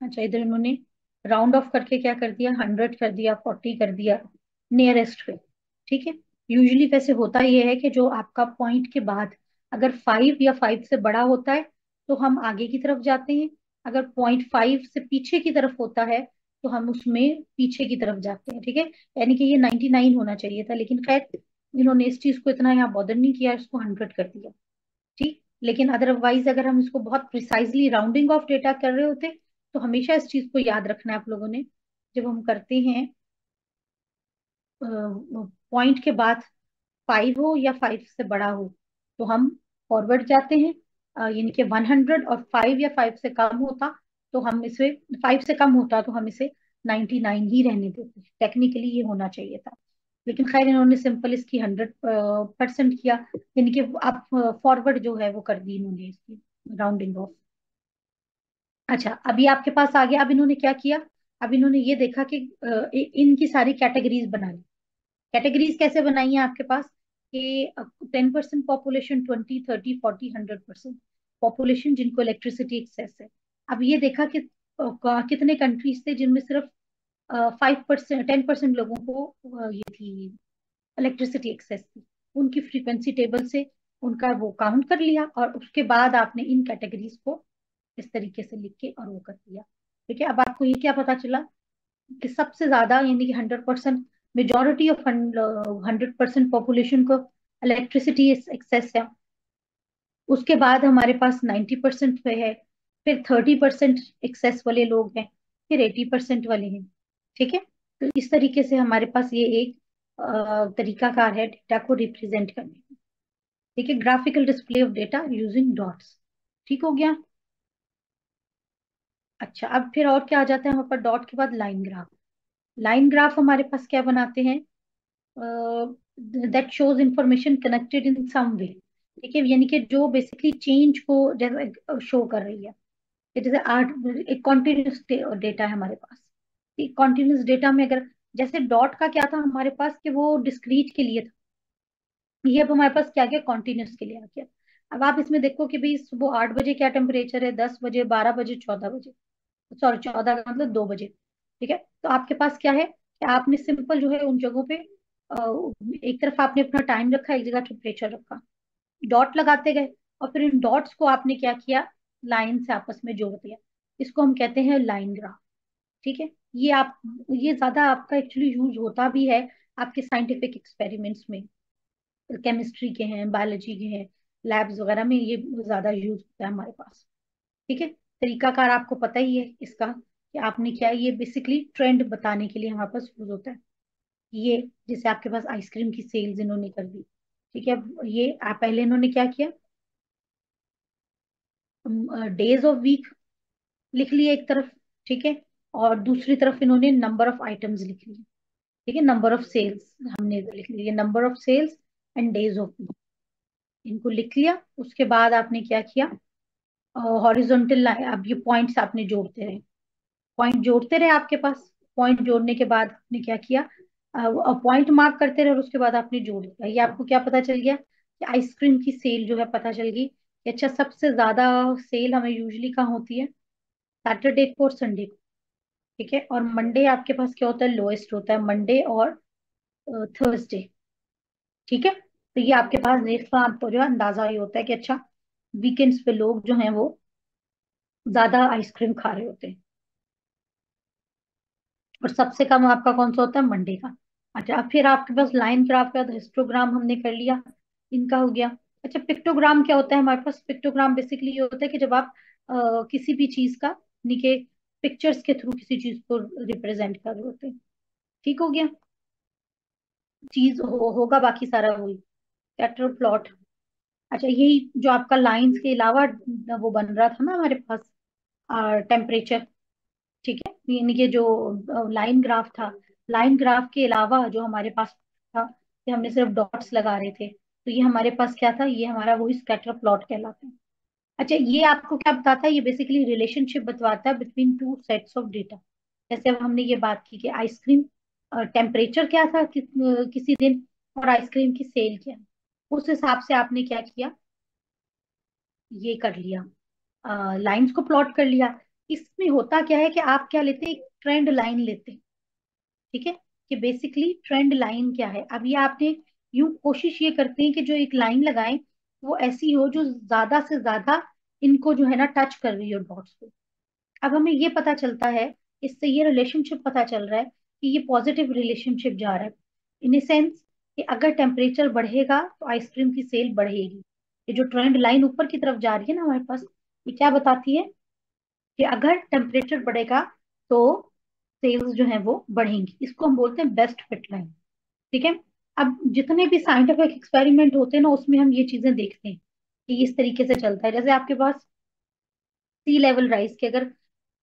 अच्छा इधर इन्होंने राउंड ऑफ करके क्या कर दिया, 100 कर दिया, 40 कर दिया, नियरेस्ट पे, ठीक है। यूजुअली वैसे होता यह है कि जो आपका पॉइंट के बाद अगर 5 या 5 से बड़ा होता है तो हम आगे की तरफ जाते हैं, अगर पॉइंट 5 से पीछे की तरफ होता है तो हम उसमें पीछे की तरफ जाते हैं, ठीक है। यानी कि ये 99 होना चाहिए था, लेकिन खैर इन्होंने इस चीज को इतना यहाँ बॉदर नहीं किया, इसको 100 कर दिया, ठीक। लेकिन अदरवाइज अगर हम इसको बहुत प्रिसाइजली राउंडिंग ऑफ डेटा कर रहे होते तो हमेशा इस चीज को याद रखना है आप लोगों ने, जब हम करते हैं पॉइंट के बाद 5 हो या 5 से बड़ा हो तो हम फॉरवर्ड जाते हैं, यानी कि 100, और 5 या 5 से कम होता तो हम इसे, 5 से कम होता तो हम इसे 99 ही रहने देते, टेक्निकली ये होना चाहिए था। लेकिन खैर इन्होंने सिंपल इसकी 100% किया, यानी कि आप फॉरवर्ड जो है वो कर दी इन्होंने इसकी राउंडिंग ऑफ। अच्छा, अभी आपके पास आ गया। अब इन्होंने क्या किया, अब इन्होंने ये देखा कि इनकी सारी कैटेगरीज बना ली। कैटेगरीज कैसे बनाई है आपके पास कि 10% पॉपुलेशन, 20, 30, 40, 100% पॉपुलेशन जिनको इलेक्ट्रिसिटी एक्सेस है। अब ये देखा कि कितने कंट्रीज थे जिनमें सिर्फ 5%, 10% लोगों को ये थी, इलेक्ट्रिसिटी एक्सेस थी। उनकी फ्रीक्वेंसी टेबल से उनका वो काउंट कर लिया, और उसके बाद आपने इन कैटेगरीज को इस तरीके से लिख के और वो कर दिया। ठीक है, अब आपको ये क्या पता चला कि सबसे ज्यादा यानी कि 100%, मेजोरिटी ऑफ 100% पॉपुलेशन को इलेक्ट्रिसिटी एक्सेस है। उसके बाद हमारे पास 90% पे है, फिर 30% एक्सेस वाले लोग हैं, फिर 80% वाले हैं। ठीक है, तो इस तरीके से हमारे पास ये एक तरीकाकार है डेटा को रिप्रेजेंट करने का। ठीक है, graphical display of data using dots. ठीक हो गया। अच्छा, अब फिर और क्या आ जाता है हमारे पास डॉट के बाद, लाइन ग्राफ। लाइन ग्राफ हमारे पास क्या बनाते हैं, that shows information connected in some way. ठीक है, यानी कि जो बेसिकली चेंज को जैसे शो कर रही है। कि जैसे आर्ट, एक कॉन्टिन्यूस डेटा है हमारे पास। कॉन्टिन्यूस डेटा में अगर, जैसे डॉट का क्या था हमारे पास कि वो डिस्क्रीट के लिए था, ये अब हमारे पास क्या गया, कॉन्टिन्यूस के लिए आ गया। अब आप इसमें देखो कि भाई सुबह 8 बजे क्या टेम्परेचर है, 10 बजे, 12 बजे, 14 बजे, सॉरी 14 का मतलब 2 बजे। ठीक है, तो आपके पास क्या है कि आपने सिंपल जो है उन जगहों पे एक तरफ आपने अपना टाइम रखा, एक जगह टेम्परेचर रखा, डॉट लगाते गए, और फिर इन डॉट्स को आपने क्या किया, लाइन से आपस में जोड़ दिया। इसको हम कहते हैं लाइन ग्राफ। ठीक है, ये आप, ये ज्यादा आपका एक्चुअली यूज होता भी है आपके साइंटिफिक एक्सपेरिमेंट्स में, केमिस्ट्री के हैं, बायोलॉजी के हैं, लैब्स वगैरह में ये ज्यादा यूज होता है हमारे पास। ठीक है, तरीकाकार आपको पता ही है इसका कि आपने क्या, ये बेसिकली ट्रेंड बताने के लिए हमारे पास यूज होता है। ये जैसे आपके पास आइसक्रीम की सेल्स इन्होंने कर दी। ठीक है, अब ये पहले इन्होंने क्या किया, डेज ऑफ वीक लिख लिए एक तरफ। ठीक है, और दूसरी तरफ इन्होंने नंबर ऑफ आइटम्स लिख लिए। ठीक है, नंबर ऑफ सेल्स हमने इधर लिख लिए, number of sales and days of week, इनको लिख लिया। उसके बाद आपने क्या किया, हॉरिजॉन्टल लाइन, अब ये पॉइंट्स आपने जोड़ते रहे, पॉइंट जोड़ते रहे आपके पास। पॉइंट जोड़ने के बाद आपने क्या किया, पॉइंट मार्क करते रहे और उसके बाद आपने जोड़ दिया। ये आपको क्या पता चल गया कि आइसक्रीम की सेल जो है पता चल गई कि अच्छा सबसे ज्यादा सेल हमें यूजली कहाँ होती है, सैटरडे को और संडे को। ठीक है, और मंडे आपके पास क्या होता है, लोएस्ट होता है, मंडे और थर्सडे। ठीक है, तो ये आपके पास रेट का आपको जो है अंदाजा ये होता है कि अच्छा वीकेंड्स पे लोग जो हैं वो ज्यादा आइसक्रीम खा रहे होते हैं, और सबसे कम आपका कौन सा होता है, मंडे का। अच्छा, अब फिर आपके पास लाइन ग्राफ के बाद हिस्टोग्राम हमने कर लिया, इनका हो गया। अच्छा, पिक्टोग्राम क्या होता है हमारे पास, पिक्टोग्राम बेसिकली ये होता है कि जब आप किसी भी चीज का निके पिक्चर्स के थ्रू किसी चीज को रिप्रेजेंट कर रहे होते हैं। ठीक हो गया, चीज होगा बाकी सारा वही, स्कैटर प्लॉट। अच्छा, यही जो आपका लाइंस के अलावा वो बन रहा था ना हमारे पास, टेम्परेचर। ठीक है, यानी कि जो लाइन ग्राफ था, लाइन ग्राफ के अलावा जो हमारे पास था कि हमने सिर्फ डॉट्स लगा रहे थे, तो ये हमारे पास क्या था, ये हमारा वही स्कैटर प्लॉट कहलाता है। अच्छा, ये आपको क्या बताता है, ये बेसिकली रिलेशनशिप बतवाता है between two sets of data. जैसे अब हमने ये बात की कि आइसक्रीम टेम्परेचर क्या था किसी दिन, और आइसक्रीम की सेल क्या है, उस हिसाब से आपने क्या किया, ये कर लिया, लाइंस को प्लॉट कर लिया। इसमें होता क्या है कि आप क्या लेते हैं, एक ट्रेंड लाइन लेते हैं। ठीक है, कि बेसिकली ट्रेंड लाइन क्या है, अब ये आपने यूं कोशिश ये करते हैं कि जो एक लाइन लगाएं वो ऐसी हो जो ज्यादा से ज्यादा इनको जो है ना टच कर रही हो डॉट्स को। अब हमें ये पता चलता है, इससे ये रिलेशनशिप पता चल रहा है कि ये पॉजिटिव रिलेशनशिप जा रहा है, इन सेंस कि अगर टेम्परेचर बढ़ेगा तो आइसक्रीम की सेल बढ़ेगी। ये जो ट्रेंड लाइन ऊपर की तरफ जा रही है ना हमारे पास, ये क्या बताती है कि अगर टेम्परेचर बढ़ेगा तो सेल्स जो है वो बढ़ेंगी। इसको हम बोलते हैं बेस्ट फिट लाइन। ठीक है, अब जितने भी साइंटिफिक एक्सपेरिमेंट होते हैं ना उसमें हम ये चीजें देखते हैं कि इस तरीके से चलता है। जैसे आपके पास सी लेवल राइज के अगर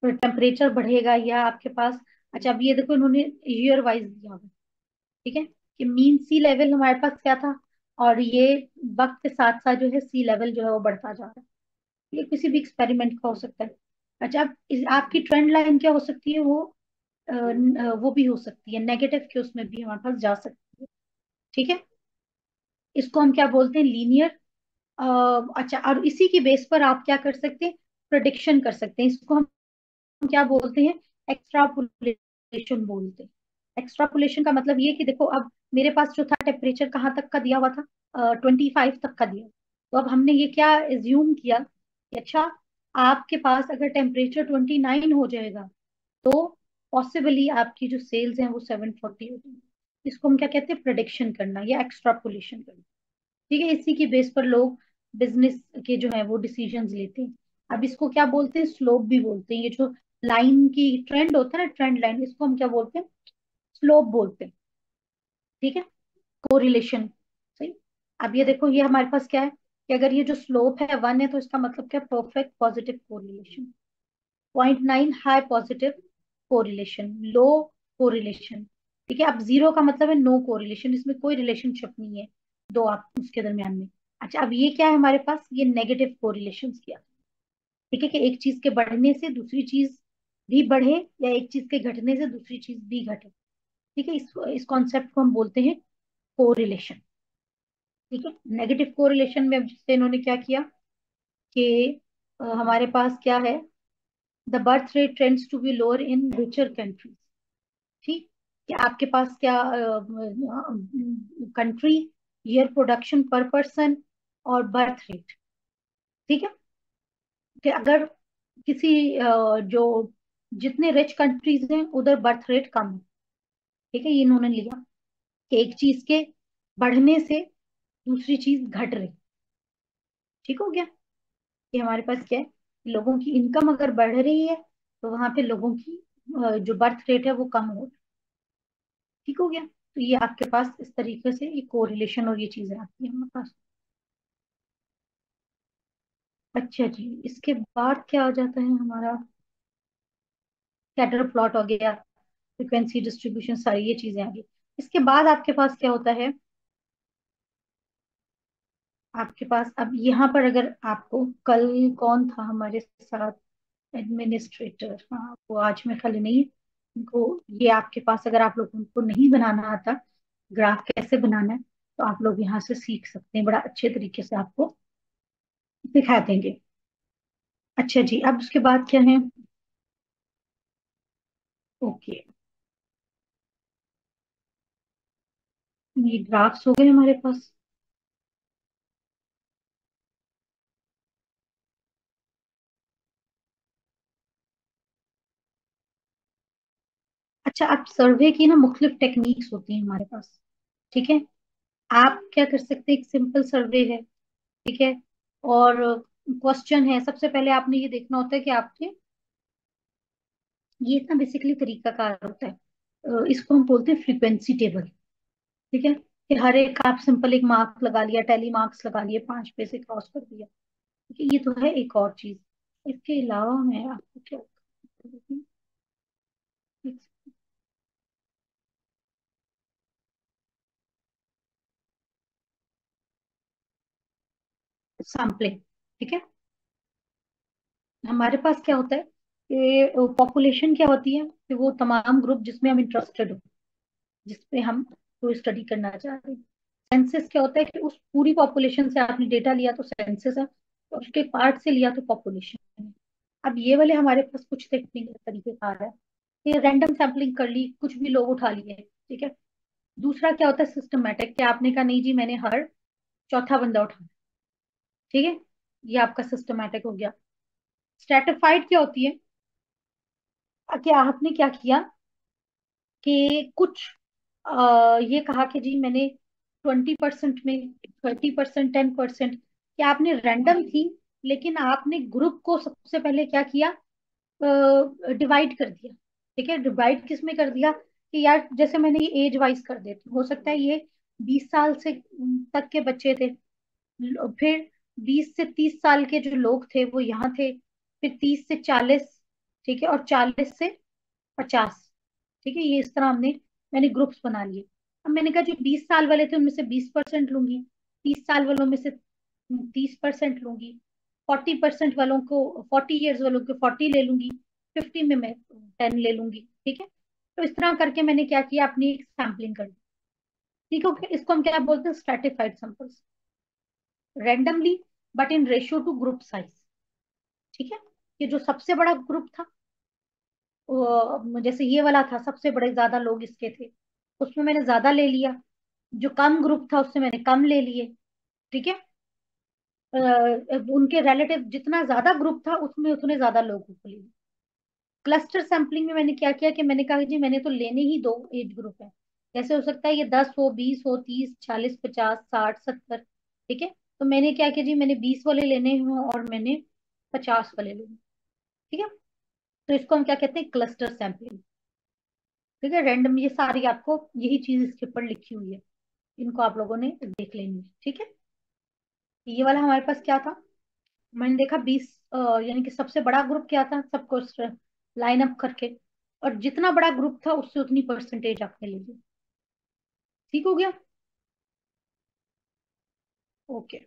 टेम्परेचर बढ़ेगा, या आपके पास, अच्छा अब ये देखो इन्होंने ईयर वाइज दिया हुआ है। ठीक है, कि मीन सी लेवल हमारे पास क्या था, और ये वक्त के साथ साथ जो है सी लेवल जो है वो बढ़ता जा रहा है। ये किसी भी एक्सपेरिमेंट का हो सकता है। अच्छा, अब आपकी ट्रेंड लाइन क्या हो सकती है, वो वो भी हो सकती है नेगेटिव के, उसमें भी हमारे पास जा सकती है। ठीक है, इसको हम क्या बोलते हैं, लीनियर। अच्छा, और इसी की बेस पर आप क्या कर सकते हैं, प्रोडिक्शन कर सकते हैं। इसको हम क्या बोलते हैं, एक्स्ट्रापुलेशन बोलते हैं। एक्स्ट्रापुलेशन का मतलब ये कि देखो, अब मेरे पास जो था टेम्परेचर कहाँ तक का दिया हुआ था, 25 तक का दिया। तो अब हमने ये क्या एज्यूम किया कि अच्छा, आपके पास अगर टेम्परेचर 29 हो जाएगा तो पॉसिबली आपकी जो सेल्स हैं वो 740 हो जाएंगी। इसको हम क्या कहते हैं, प्रोडिक्शन करना या एक्स्ट्रापुलेशन करना। ठीक है, इसी की बेस पर लोग बिजनेस के जो है वो डिसीजंस लेते हैं। अब इसको क्या बोलते हैं, स्लोप भी बोलते हैं। ये जो लाइन की ट्रेंड होता है ना, ट्रेंड लाइन, इसको हम क्या बोलते हैं, स्लोप बोलते हैं। ठीक है, कोरिलेशन। सही। अब ये देखो, ये हमारे पास क्या है कि अगर ये जो स्लोप है 1 है तो इसका मतलब क्या, perfect positive correlation. 0.9 high positive correlation, low correlation. ठीक है, अब 0 का मतलब है नो कोरिलेशन, इसमें कोई रिलेशनशिप नहीं है दो आप उसके दरमियान में। अच्छा, अब ये क्या है हमारे पास, ये नेगेटिव कोरिलेशन किया। ठीक है, कि एक चीज के बढ़ने से दूसरी चीज भी बढ़े, या एक चीज के घटने से दूसरी चीज भी घटे। ठीक है, इस कॉन्सेप्ट को हम बोलते हैं कोरिलेशन। ठीक है, नेगेटिव कोरिलेशन में अब जिससे इन्होंने क्या किया कि हमारे पास क्या है, the birth rate trends to be lower in richer countries. ठीक, कि आपके पास क्या, country, year production per person और बर्थ रेट। ठीक है, कि अगर किसी जो जितने रिच कंट्रीज हैं उधर बर्थ रेट कम है। ठीक है, ये इन्होंने लिया कि एक चीज के बढ़ने से दूसरी चीज घट रही। ठीक हो गया, कि हमारे पास क्या है, लोगों की इनकम अगर बढ़ रही है तो वहां पे लोगों की जो बर्थ रेट है वो कम हो। ठीक हो गया, तो ये आपके पास इस तरीके से ये कोरिलेशन और ये चीजें आती है हमारे पास। अच्छा जी, इसके बाद क्या आ जाता है हमारा, स्कैटर प्लॉट हो गया, फ्रिक्वेंसी डिस्ट्रीब्यूशन, सारी ये चीजें आ गई। इसके बाद आपके पास क्या होता है, आपके पास अब यहाँ पर अगर आपको, कल कौन था हमारे साथ, एडमिनिस्ट्रेटर, हाँ वो आज में खाली नहीं है उनको। ये आपके पास अगर आप लोगों को नहीं बनाना आता ग्राफ कैसे बनाना है, तो आप लोग यहाँ से सीख सकते हैं, बड़ा अच्छे तरीके से आपको दिखा देंगे। अच्छा जी, अब उसके बाद क्या है, ओके, ये ग्राफ्स हो गए हमारे पास। अच्छा, अब सर्वे की ना मुख्तलिफ टेक्निक्स होती हैं हमारे पास। ठीक है, आप क्या कर सकते हैं, एक सिंपल सर्वे है। ठीक है, और क्वेश्चन है, सबसे पहले आपने ये देखना होता है कि आपके, ये ना बेसिकली तरीकाकार होता है। इसको हम बोलते हैं फ्रीक्वेंसी टेबल। ठीक है, कि हर एक आप सिंपल एक मार्क लगा लिया, टैली मार्क्स लगा लिए, 5 पे से क्रॉस कर दिया। ठीक है, ये तो है एक और चीज। इसके अलावा मैं आपको क्या, सैम्पलिंग। ठीक है, हमारे पास क्या होता है कि पॉपुलेशन क्या होती है, कि वो तमाम ग्रुप जिसमें हम इंटरेस्टेड हो, जिसपे हम कोई स्टडी करना चाह रहे हैं। सेंसस क्या होता है कि उस पूरी पॉपुलेशन से आपने डेटा लिया तो सेंसस है, और उसके पार्ट से लिया तो पॉपुलेशन है। अब ये वाले हमारे पास कुछ टेक्निक तरीके कार है कि रैंडम सैम्पलिंग कर ली, कुछ भी लोग उठा लिए। ठीक है, दूसरा क्या होता है, सिस्टमैटिक, कि आपने कहा नहीं जी मैंने हर चौथा बंदा उठाया। ठीक है, ये आपका सिस्टमैटिक हो गया। स्ट्रेटिफाइड क्या होती है, कि आपने क्या किया कि कुछ ये कहा कि जी मैंने 20% में, 30%, 10%, कि आपने रैंडम थी, लेकिन आपने ग्रुप को सबसे पहले क्या किया, डिवाइड कर दिया। ठीक है, डिवाइड किस में कर दिया, कि यार जैसे मैंने ये एज वाइज कर देती हूँ, हो सकता है ये 20 साल से तक के बच्चे थे, फिर 20 से 30 साल के जो लोग थे वो यहाँ थे, फिर 30 से 40, ठीक है, और 40 से 50। ठीक है, ये इस तरह मैंने ग्रुप्स बना लिए। अब मैंने कहा जो 20 साल वाले थे उनमें से 20% लूंगी, 30 साल वालों में से 30% लूंगी, 40% वालों को, 40 ईयर्स वालों को 40 ले लूंगी, 50 में मैं 10 ले लूंगी, ठीक है। तो इस तरह करके मैंने क्या किया, अपनी सैम्पलिंग कर दी। ठीक है, इसको हम क्या बोलते हैं, stratified samples, randomly but in ratio two group size. ठीक है, ये जो सबसे बड़ा ग्रुप था, जैसे ये वाला था, सबसे बड़े ज्यादा लोग इसके थे, उसमें मैंने ज्यादा ले लिया। जो कम ग्रुप था उससे मैंने कम ले लिए। ठीक है, उनके रिलेटिव जितना ज्यादा ग्रुप था उसमें उतने ज्यादा लोगों को लिए। क्लस्टर सैंपलिंग में मैंने क्या किया कि मैंने कहा जी मैंने तो लेने ही दो एज ग्रुप है, जैसे हो सकता है ये 10 हो, 20 हो, 30, 40, 50, 60, 70। ठीक है, तो मैंने क्या किया जी, मैंने 20 वाले लेने हैं और मैंने 50 वाले लेने। ठीक है, तो इसको हम क्या कहते हैं, क्लस्टर सैंपलिंग। ठीक है, रैंडम, ये सारी आपको यही चीज इसके ऊपर लिखी हुई है, इनको आप लोगों ने देख लेनी है। ठीक है, ये वाला हमारे पास क्या था, मैंने देखा 20, यानी कि सबसे बड़ा ग्रुप क्या था, सबको लाइन अप करके, और जितना बड़ा ग्रुप था उससे उतनी परसेंटेज आपने ले ली। ठीक हो गया। ओके।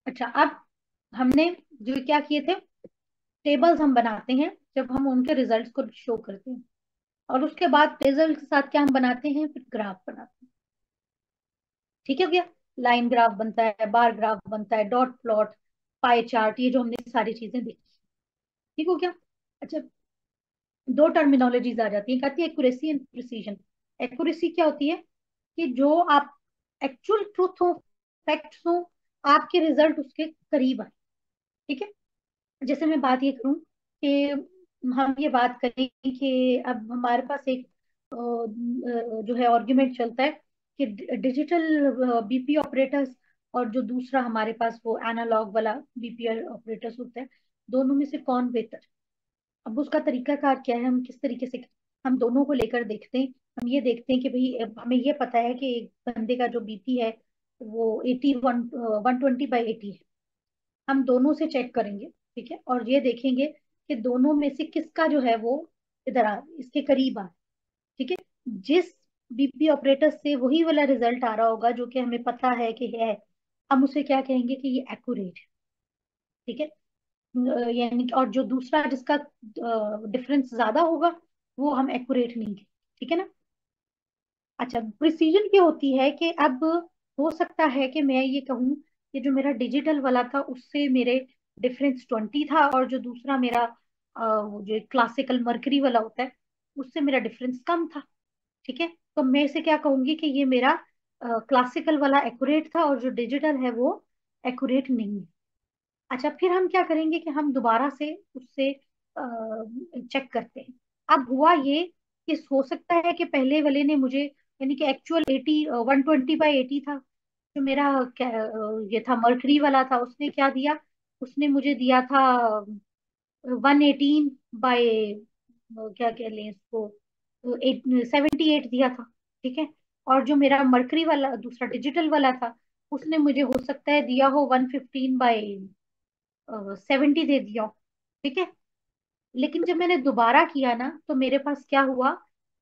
अच्छा, अब हमने जो क्या किए थे, टेबल्स हम बनाते हैं जब हम उनके रिजल्ट्स को शो करते हैं, और उसके बाद रिजल्ट के साथ क्या हम बनाते हैं, फिर ग्राफ बनाते हैं। ठीक है भैया, लाइन ग्राफ बनता है, बार ग्राफ बनता है, डॉट प्लॉट, पाई चार्ट, ये जो हमने सारी चीजें देखी। ठीक हो गया। अच्छा, दो टर्मिनोलॉजीज आ जाती है, कहती है एक्यूरेसी एंड प्रिसीजन। एक्यूरेसी क्या होती है कि जो आप एक्चुअल ट्रूथ हो, फैक्ट्स हो, आपके रिजल्ट उसके करीब आए। ठीक है, जैसे मैं बात ये करूं कि हम ये बात करें कि अब हमारे पास एक जो है आर्ग्यूमेंट चलता है कि डिजिटल बीपी ऑपरेटर्स और जो दूसरा हमारे पास वो एनालॉग वाला बीपीएल ऑपरेटर्स होता है, दोनों में से कौन बेहतर। अब उसका तरीकाकार क्या है, हम किस तरीके से हम दोनों को लेकर देखते हैं। हम ये देखते हैं कि भाई हमें ये पता है कि एक बंदे का जो बीपी है वो 120/80 है। हम दोनों से चेक करेंगे, ठीक है, और ये देखेंगे कि दोनों में से किसका जो है वो इधर आ, इसके करीब आ। ठीक है, जिस बीपी ऑपरेटर से वही वाला रिजल्ट आ रहा होगा जो कि हमें पता है कि है, हम उसे क्या कहेंगे कि ये एक्यूरेट है। ठीक है, यानी और जो दूसरा जिसका डिफरेंस ज्यादा होगा वो हम एक्यूरेट नहीं कहेंगे। ठीक है ना। अच्छा, प्रिसीजन क्या होती है कि अब हो सकता है कि मैं ये कहूँ कि जो मेरा डिजिटल वाला था उससे मेरे डिफरेंस 20 था, और जो दूसरा मेरा वो जो क्लासिकल मर्करी वाला होता है उससे मेरा डिफरेंस कम था। ठीक है, तो मैं इसे क्या कहूंगी कि ये मेरा क्लासिकल वाला एक्यूरेट था और जो डिजिटल है वो एक्यूरेट नहीं है। अच्छा, फिर हम क्या करेंगे कि हम दोबारा से उससे चेक करते हैं। अब हुआ ये कि हो सकता है कि पहले वाले ने मुझे, यानी कि एक्चुअल 120/80 था, जो मेरा ये था मर्करी वाला था, उसने क्या दिया, उसने मुझे दिया था 118 बाय, क्या कह लें इसको, 78 दिया था। ठीक है, और जो मेरा मर्करी वाला दूसरा डिजिटल वाला था उसने मुझे हो सकता है दिया हो 115/70 दे दिया हो। ठीक है, लेकिन जब मैंने दोबारा किया ना तो मेरे पास क्या हुआ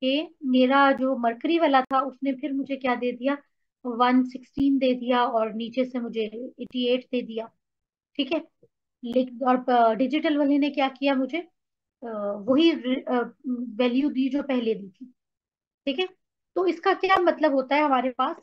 कि मेरा जो मरकरी वाला था उसने फिर मुझे क्या दे दिया, 116 दे दिया, और नीचे से मुझे 88 दे दिया। ठीक है, लेकिन और डिजिटल वाले ने क्या किया, मुझे वही वैल्यू दी जो पहले दी थी। ठीक है, तो इसका क्या मतलब होता है हमारे पास,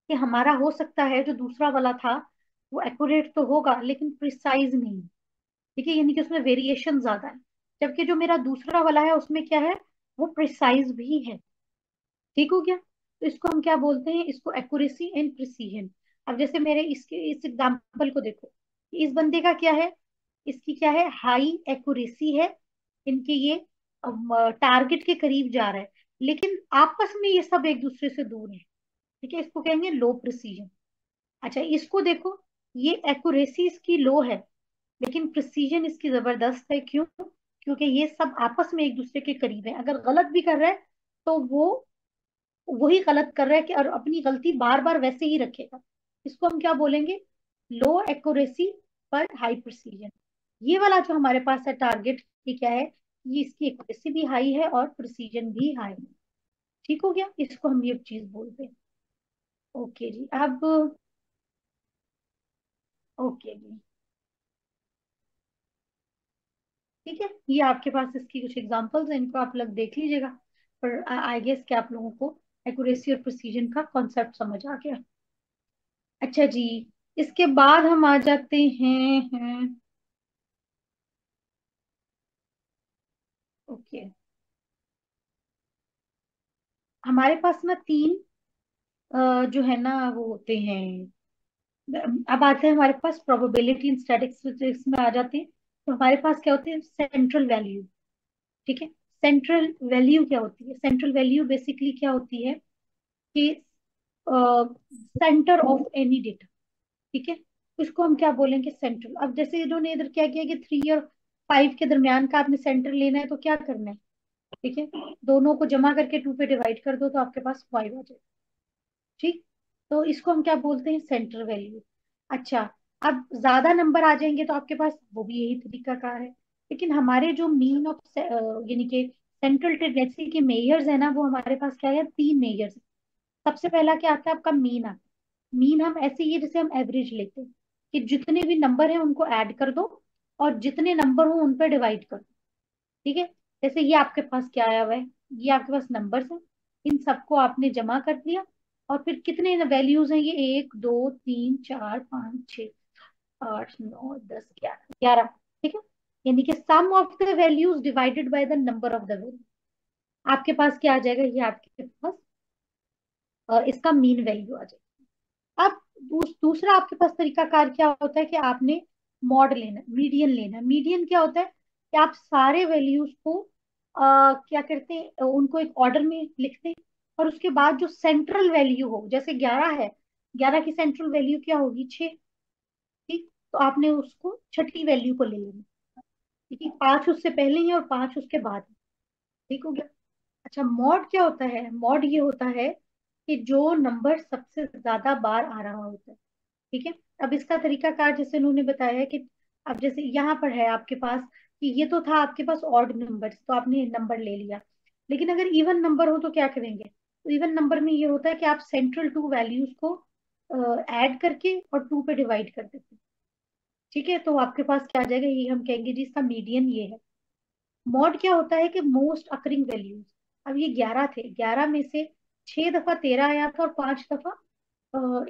कि हमारा हो सकता है जो दूसरा वाला था वो एक्यूरेट तो होगा लेकिन प्रिसाइज नहीं। ठीक है, यानी कि उसमें वेरिएशन ज्यादा है, जबकि जो मेरा दूसरा वाला है उसमें क्या है, वो प्रिसाइज भी है। ठीक हो गया, तो इसको हम क्या बोलते हैं, इसको एक्यूरेसी एंड प्रिसीजन। अब जैसे मेरे इसके इस एग्जांपल को देखो, इस बंदे का क्या है, इसकी क्या है, हाई एक्यूरेसी है, इनके ये टारगेट के करीब जा रहा है, लेकिन आपस में ये सब एक दूसरे से दूर है। ठीक है, इसको कहेंगे लो प्रिसीजन। अच्छा, इसको देखो, ये एक्यूरेसी इसकी लो है लेकिन प्रिसीजन इसकी जबरदस्त है। क्यों? क्योंकि ये सब आपस में एक दूसरे के करीब है, अगर गलत भी कर रहा है तो वो वही गलत कर रहा है कि, और अपनी गलती बार बार वैसे ही रखेगा। इसको हम क्या बोलेंगे, लो एक्यूरेसी पर हाई प्रिसीजन। ये वाला जो हमारे पास है टारगेट, ये क्या है, ये इसकी एक्यूरेसी भी हाई है और प्रिसीजन भी हाई है। ठीक हो गया, इसको हम ये चीज बोलते हैं। ओके जी। अब ओके जी, ठीक है, ये आपके पास इसकी कुछ एग्जांपल्स हैं, इनको आप लोग देख लीजिएगा। पर आई गेस कि आप लोगों को एक्यूरेसी और प्रिसीजन का कॉन्सेप्ट समझ आ गया। अच्छा जी, इसके बाद हम आ जाते हैं। ओके, हमारे पास ना तीन जो है ना वो होते हैं। अब आते हैं हमारे पास प्रोबेबिलिटी इन स्टैटिस्टिक्स में आ जाते हैं। तो हमारे पास क्या होते हैं, सेंट्रल वैल्यू। ठीक है, सेंट्रल वैल्यू क्या होती है? सेंट्रल वैल्यू बेसिकली क्या होती है कि सेंटर ऑफ एनी डेटा। ठीक है, इसको हम क्या बोलेंगे, सेंट्रल। अब जैसे इन्होंने इधर क्या किया कि 3 और 5 के दरमियान का आपने सेंटर लेना है, तो क्या करना है? ठीक है, दोनों को जमा करके 2 पे डिवाइड कर दो तो आपके पास 5 आ जाए। ठीक, तो इसको हम क्या बोलते हैं, सेंट्रल वैल्यू। अच्छा, अब ज्यादा नंबर आ जाएंगे तो आपके पास वो भी यही तरीका कार है। लेकिन हमारे जो मीन ऑफ यानी कि सेंट्रल टेंडेंसी के मेजर्स है ना, वो हमारे पास क्या है, 3 मेजर्स। सबसे पहला क्या आता है, आपका मीन आता है। मीन हम ऐसे ही है, जैसे हम एवरेज लेते हैं कि जितने भी नंबर हैं उनको ऐड कर दो और जितने नंबर हो उन पर डिवाइड कर दो। ठीक है, जैसे ये आपके पास क्या आया हुआ है, ये आपके पास नंबर्स हैं, इन सबको आपने जमा कर दिया। और फिर कितने वैल्यूज हैं ये, 1 2 3 4 5 6 8 9 10 11 11। ठीक है, यानी कि sum of the values divided by the number of the value, आपके पास क्या आ जाएगा, ये आपके पास इसका मीन वैल्यू आ जाएगा। अब दूसरा आपके पास तरीकाकार क्या होता है कि आपने मॉड लेना, मीडियन लेना। मीडियन क्या होता है कि आप सारे वैल्यूज को क्या करते हैं, उनको एक ऑर्डर में लिखते हैं, और उसके बाद जो सेंट्रल वैल्यू हो, जैसे 11 है, 11 की सेंट्रल वैल्यू क्या होगी, 6। ठीक, तो आपने उसको छठी वैल्यू को ले लेना। ठीक है, 5 उससे पहले ही और 5 उसके बाद ही। ठीक हो गया। अच्छा, मॉड क्या होता है? मॉड ये होता है कि जो नंबर सबसे ज्यादा बार आ रहा होता है। ठीक है, अब इसका तरीका कार जैसे उन्होंने बताया है कि अब जैसे यहाँ पर है आपके पास कि ये तो था आपके पास ऑड नंबर, तो आपने नंबर ले लिया। लेकिन अगर इवन नंबर हो तो क्या करेंगे? तो इवन नंबर में ये होता है कि आप सेंट्रल टू वैल्यूज को ऐड करके और 2 पे डिवाइड कर देते हैं। ठीक है, तो आपके पास क्या आ जाएगा, ये हम कहेंगे जी इसका मीडियन ये है। मॉड क्या होता है कि मोस्ट अकरिंग वैल्यूज। अब ये 11 थे, 11 में से 6 दफा 13 आया था और 5 दफा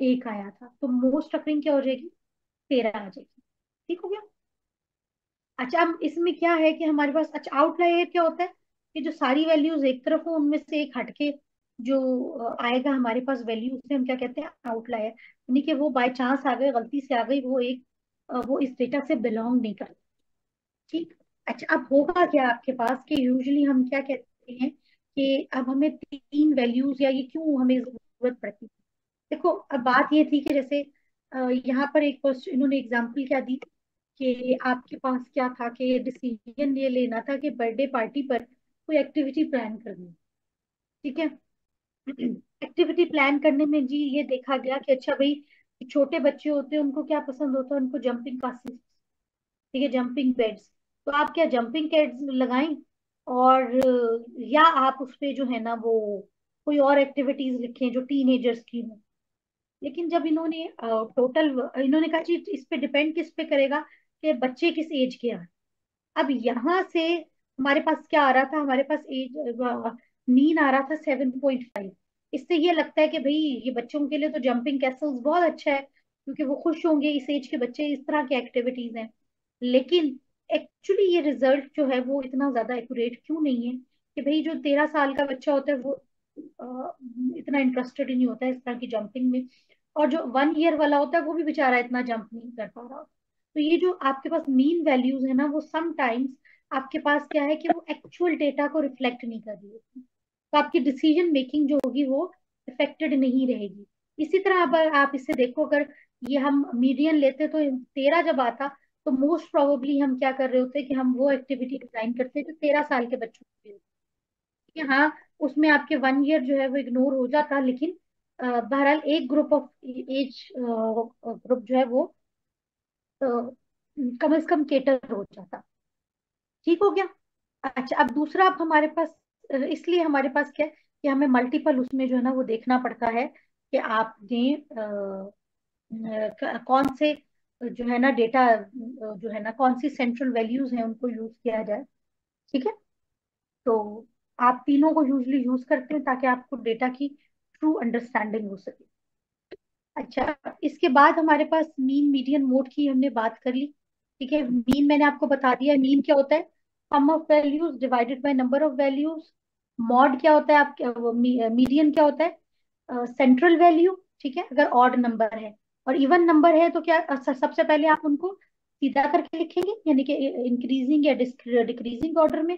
1 आया था, तो मोस्ट अकरिंग क्या हो जाएगी, 13 आ जाएगी। ठीक हो गया। अच्छा, अब इसमें क्या है कि हमारे पास, अच्छा आउटलायर क्या होता है कि जो सारी वैल्यूज एक तरफ हो उनमें से एक हटके जो आएगा हमारे पास वैल्यू, उसे हम क्या कहते हैं, आउटलायर। यानी कि वो बाय चांस आ गए, गलती से आ गई, वो एक वो इस डेटा से बिलोंग नहीं करता। ठीक, अच्छा अब होगा क्या आपके पास कि यूजुअली हम क्या कहते हैं कि अब हमें 3 वैल्यूज, या ये क्यों हमें जरूरत पड़ती है। देखो, अब बात ये थी कि जैसे यहाँ पर एक क्वेश्चन इन्होंने एग्जांपल क्या दी कि आपके पास क्या था कि डिसीजन ये लेना था कि बर्थडे पार्टी पर कोई एक्टिविटी प्लान करनी। ठीक है, एक्टिविटी प्लान करने में जी ये देखा गया कि अच्छा भाई, छोटे बच्चे होते हैं उनको क्या पसंद होता है, उनको जंपिंग क्लासेस। ठीक है, जंपिंग बेड्स। तो आप क्या जंपिंग बेड्स लगाएं, और या आप उस पे जो है ना वो कोई और एक्टिविटीज लिखें जो टीनेजर्स की हो। लेकिन जब इन्होंने टोटल, इन्होंने कहा जी इस पे डिपेंड किस पे करेगा कि बच्चे किस एज के हैं। अब यहाँ से हमारे पास क्या आ रहा था, हमारे पास एज मीन आ रहा था 7.5। इससे ये लगता है कि भाई ये बच्चों के लिए तो जंपिंग कैसल्स बहुत अच्छा है, क्योंकि वो खुश होंगे, इस एज के बच्चे इस तरह की एक्टिविटीज हैं। लेकिन एक्चुअली ये रिजल्ट जो है वो इतना ज्यादा एक्यूरेट क्यों नहीं है कि भाई जो 13 साल का बच्चा होता है वो इतना इंटरेस्टेड ही नहीं होता है इस तरह की जंपिंग में, और जो 1 ईयर वाला होता है वो भी बेचारा इतना जंप नहीं कर पा रहा। तो ये जो आपके पास मीन वैल्यूज है ना, वो समटाइम्स आपके पास क्या है कि वो एक्चुअल डेटा को रिफ्लेक्ट नहीं कर रही होती, तो आपकी डिसीजन मेकिंग जो होगी वो इफेक्टेड नहीं रहेगी। इसी तरह अगर आप इसे देखो, अगर ये हम मीडियन लेते तो 13 जब आता, तो मोस्ट प्रोबेबली हम क्या कर रहे होते कि हम वो एक्टिविटी डिजाइन करते जो 13 साल के बच्चों के लिए होती है। हाँ, उसमें आपके 1 ईयर जो है वो इग्नोर हो जाता, लेकिन बहरहाल एक ग्रुप ऑफ एज ग्रुप जो है वो अ, कम से कम केटर हो जाता। ठीक हो गया। अच्छा, अब दूसरा, अब हमारे पास इसलिए हमारे पास क्या है कि हमें मल्टीपल उसमें जो है ना वो देखना पड़ता है कि आपने कौन से जो है ना डेटा, जो है ना कौन सी सेंट्रल वैल्यूज हैं उनको यूज किया जाए। ठीक है। तो आप तीनों को यूजली यूज करते हैं ताकि आपको डेटा की ट्रू अंडरस्टैंडिंग हो सके। अच्छा, इसके बाद हमारे पास मीन मीडियन मोड की हमने बात कर ली। ठीक है, मीन मैंने आपको बता दिया, मीन क्या होता है, sum of values divided by number of values. Mode क्या होता है आपके, मीडियन क्या होता है, सेंट्रल वैल्यू। ठीक है, अगर ऑड नंबर है और इवन नंबर है तो क्या, सबसे पहले आप उनको सीधा करके लिखेंगे यानी कि इंक्रीजिंग या डिक्रीजिंग ऑर्डर में।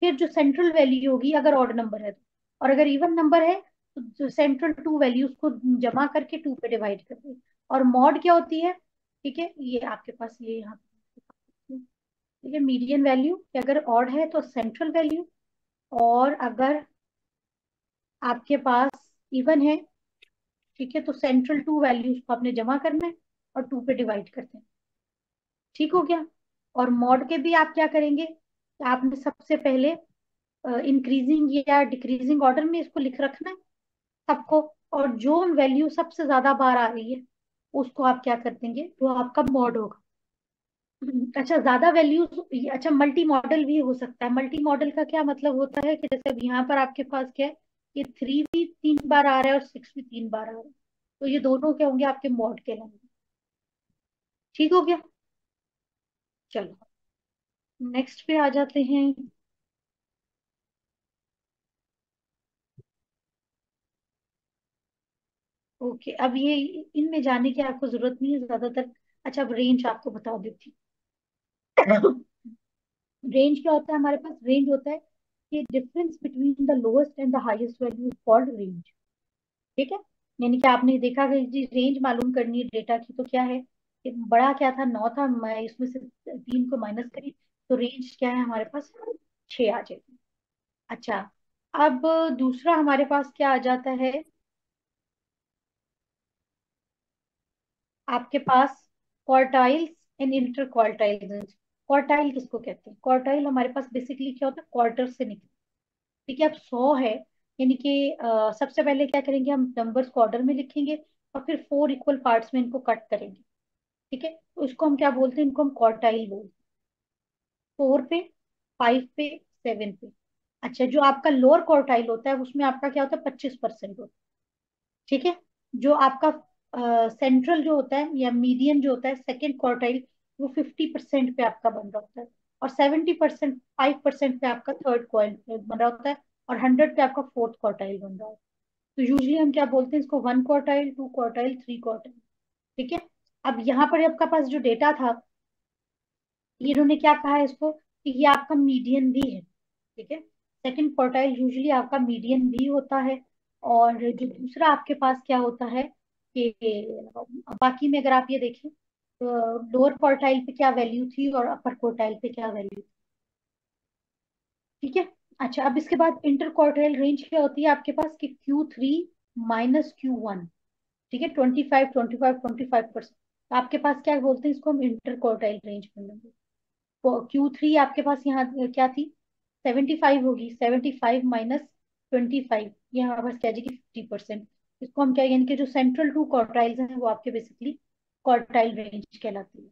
फिर जो सेंट्रल वैल्यू होगी अगर ऑड नंबर है तो, और अगर इवन नंबर है तो जो सेंट्रल टू वैल्यूज को जमा करके टू पे डिवाइड कर दे। और मॉड क्या होती है, ठीक है, ये आपके पास ये यहाँ पे, ठीक है, मीडियन वैल्यू अगर ऑड है तो सेंट्रल वैल्यू, और अगर आपके पास इवन है, ठीक है, तो सेंट्रल टू वैल्यूज को आपने जमा करना है और टू पे डिवाइड करते हैं। ठीक हो गया। और मॉड के भी आप क्या करेंगे, आपने सबसे पहले इंक्रीजिंग या डिक्रीजिंग ऑर्डर में इसको लिख रखना है सबको, और जो वैल्यू सबसे ज्यादा बार आ रही है उसको आप क्या कर देंगे, वो आपका मॉड होगा। अच्छा, ज्यादा वैल्यूज, अच्छा मल्टी मॉडल भी हो सकता है। मल्टी मॉडल का क्या मतलब होता है कि जैसे अब यहाँ पर आपके पास क्या है, ये 3 भी 3 बार आ रहा है और 6 भी 3 बार आ रहा है, तो ये दोनों क्या होंगे, आपके मॉड के होंगे। ठीक हो गया। चलो नेक्स्ट पे आ जाते हैं। ओके, अब ये इनमें जाने की आपको जरूरत नहीं है ज्यादातर। अच्छा, अब रेंज आपको बता देती हूँ। रेंज क्या होता है, हमारे पास रेंज होता है कि difference between the lowest and the highest value is called range. ठीक है, यानी कि आपने देखा कि जी रेंज मालूम करनी है डेटा की, तो क्या है कि बड़ा क्या था, 9 था, मैं इसमें से 3 को माइनस करी, तो रेंज क्या है हमारे पास, 6 आ जाएगी। अच्छा, अब दूसरा हमारे पास क्या आ जाता है, आपके पास quartiles and inter quartiles. Quartile किसको कहते हैं, क्वार्टाइल हमारे पास बेसिकली क्या होता है, क्वार्टर से निकल। ठीक है, अब 100 है, यानी कि सबसे पहले क्या करेंगे, हम नंबर्स को ऑर्डर में लिखेंगे और फिर 4 इक्वल पार्ट्स में इनको कट करेंगे। ठीक है, तो इसको हम क्या बोलते हैं, इनको हम क्वार्टाइल बोलते हैं। 4 पे, 5 पे, 7 पे। अच्छा, जो आपका लोअर क्वार्टाइल होता है उसमें आपका क्या होता है, 25% होता है। ठीक है, जो आपका सेंट्रल जो होता है या मीडियन जो होता है, सेकेंड क्वार्टाइल, वो 50% पे आपका बन रहा होता है। और 70%, 5% पे आपका थर्ड क्वार्टाइल बन रहा होता है। और 100 पे आपका फोर्थ क्वार्टाइल बन रहा है। तो यूजली हम क्या बोलते हैं इसको, 1 क्वार्टाइल, 2 क्वार्टाइल, 3 क्वार्टाइल। ठीक है, अब यहाँ पर आपका पास जो डेटा था, ये इन्होंने क्या कहा है इसको, कि ये आपका मीडियन भी है। ठीक है, सेकंड क्वार्टाइल यूजुअली आपका मीडियन भी होता है। और जो दूसरा आपके पास क्या होता है कि बाकी में अगर आप ये देखें तो लोअर क्वार्टाइल पे क्या वैल्यू थी और अपर क्वार्टाइल पे क्या वैल्यू। ठीक है। अच्छा, अब इसके बाद इंटर क्वार्टाइल रेंज क्या होती है आपके पास, कि Q3 माइनस Q1। ठीक है, 25, 25, 25%। आपके पास क्या बोलते हैं इसको, हम इंटर क्वार्टाइल रेंज बोलेंगे। Q3 आपके पास यहाँ क्या थी, 75 होगी, 75 माइनस 25, ये हमारे पास क्या आ जाएगी, 50%। इसको हम क्या, यानी कि जो सेंट्रल टू क्वार्टाइल्स हैं वो आपके बेसिकली क्वार्टाइल रेंज कहलाती है।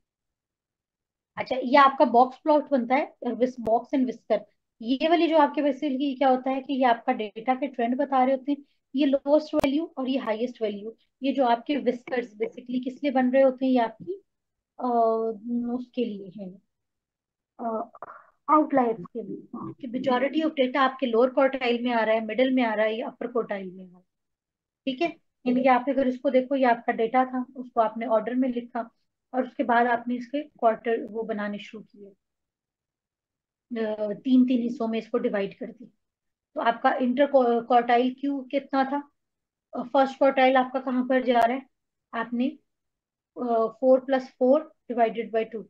अच्छा, ये आपका बॉक्स प्लॉट बनता है, विस बॉक्स एंड विस्कर। ये वाली जो आपके बेसिकली क्या होता है कि ये आपका डेटा के ट्रेंड बता रहे होते हैं। ये लोएस्ट वैल्यू और ये हाईएस्ट वैल्यू, ये जो आपके विस्कर्स बेसिकली किस लिए बन रहे होते हैं, ये आपकी उसके लिए है, आउटलायर्स के लिए, कि मेजोरिटी ऑफ डेटा आपके लोअर क्वार्टाइल में आ रहा है, मिडिल में आ रहा है या अपर क्वार्टाइल में आ रहा है। ठीक है, यानी कि आप अगर इसको देखो, ये आपका डेटा था, उसको आपने ऑर्डर में लिखा और उसके बाद आपने इसके क्वार्टर वो बनाने शुरू किए, 3 3 हिस्सों में इसको डिवाइड कर दी। तो आपका इंटर क्वार्टाइल क्यू कितना था, फर्स्ट क्वार्टाइल आपका कहाँ पर जा रहा है, आपने 4 + 4 डिवाइडेड बाई 2।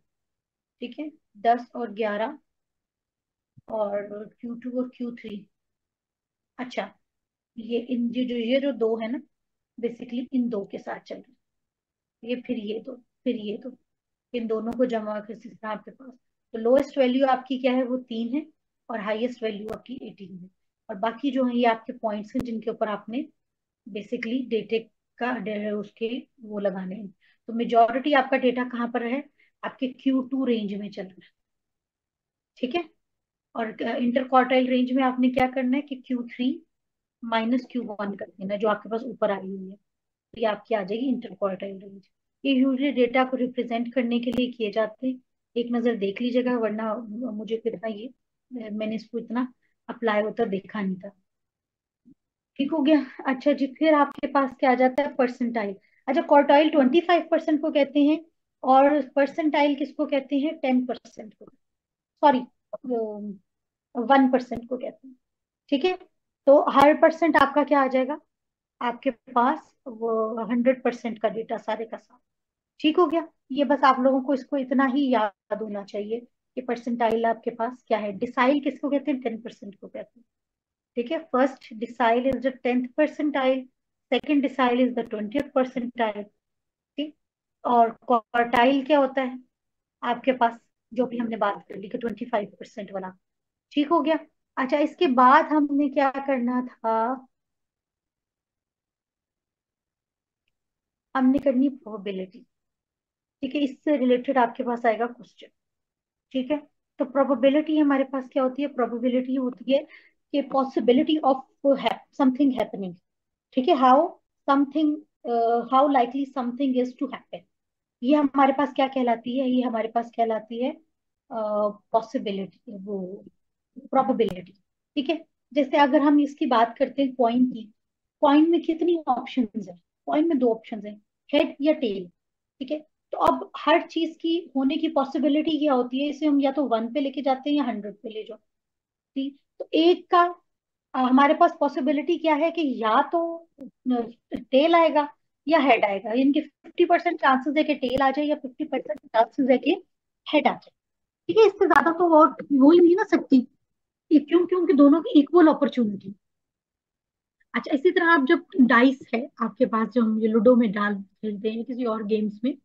ठीक है, 10 और 11, और Q2 और Q3। अच्छा, ये जो दो है ना, बेसिकली इन दो के साथ चल रहा है, ये फिर ये दो, फिर ये दो, इन दोनों को जमा कर सकते हैं आपके पास। तो लोएस्ट वैल्यू आपकी क्या है, वो 3 है, और हाईएस्ट वैल्यू आपकी 18 है। और बाकी जो है ये आपके पॉइंट्स हैं जिनके ऊपर आपने बेसिकली डेटे उसके वो लगाने हैं। तो मेजोरिटी आपका डेटा कहाँ पर है, आपके Q2 रेंज में चल रहा है। ठीक है। और इंटर क्वार्टाइल रेंज में आपने क्या करना है कि Q3 माइनस Q1 कर देना, जो आपके पास ऊपर आई हुई है। तो ये आपकी आ जाएगी इंटर क्वार्टाइल रेंज। ये यूजली डेटा को रिप्रेजेंट करने के लिए किए जाते हैं। एक नजर देख लीजिएगा, वरना मुझे तो इतना ये मैंने इसको इतना अप्लाई होता देखा नहीं था। ठीक हो गया। अच्छा जी, फिर आपके पास क्या आ जाता है, परसेंटाइल। अच्छा, क्वार्टाइल 25% को कहते हैं, और परसेंटाइल किसको कहते हैं, 10% को, सॉरी 1% को कहते हैं। ठीक है। तो हर परसेंट आपका क्या आ जाएगा, आपके पास वो 100% का डेटा सारे का सारा। ठीक हो गया। ये बस आप लोगों को इसको इतना ही याद होना चाहिए कि परसेंटाइल आपके पास क्या है। डिसाइल किसको कहते हैं, 10% को कहते हैं। ठीक है। First decile is the 10th percentile, second decile is the 20th percentile. ठीक। और क्वार्टाइल क्या होता है आपके पास, जो भी हमने बात कर ली कि 25% वाला। ठीक हो गया। अच्छा, इसके बाद हमने क्या करना था, हमने करनी प्रोबेबिलिटी। ठीक है, इससे रिलेटेड आपके पास आएगा क्वेश्चन। ठीक है। तो प्रोबेबिलिटी हमारे पास क्या होती है, प्रोबेबिलिटी होती है कि पॉसिबिलिटी ऑफ समथिंग हैपनिंग। ठीक है, how something, how likely something is to happen. ये हमारे पास क्या कहलाती है, ये हमारे पास कहलाती है पॉसिबिलिटी, वो प्रोबेबिलिटी। ठीक है। जैसे अगर हम इसकी बात करते हैं कॉइन की, कॉइन में कितनी ऑप्शंस है, कॉइन में दो ऑप्शंस है, हेड या टेल। ठीक है। तो अब हर चीज की होने की पॉसिबिलिटी क्या होती है, इसे हम या तो 1 पे लेके जाते हैं या 100 पे ले जाओ। ठीक। तो एक का हमारे पास पॉसिबिलिटी क्या है कि या तो टेल आएगा या हेड आएगा, यानी कि 50% चांसेस है कि टेल आ जाए, या 50% चांसेस है कि हेड आ जाए। ठीक है, इससे ज्यादा तो और हो ही नहीं ना सकती। ये क्यों, क्योंकि दोनों की इक्वल अपॉर्चुनिटी। अच्छा, इसी तरह आप जब डाइस है आपके पास, जो हम ये लूडो में डाल खेलते हैं किसी और गेम्स में,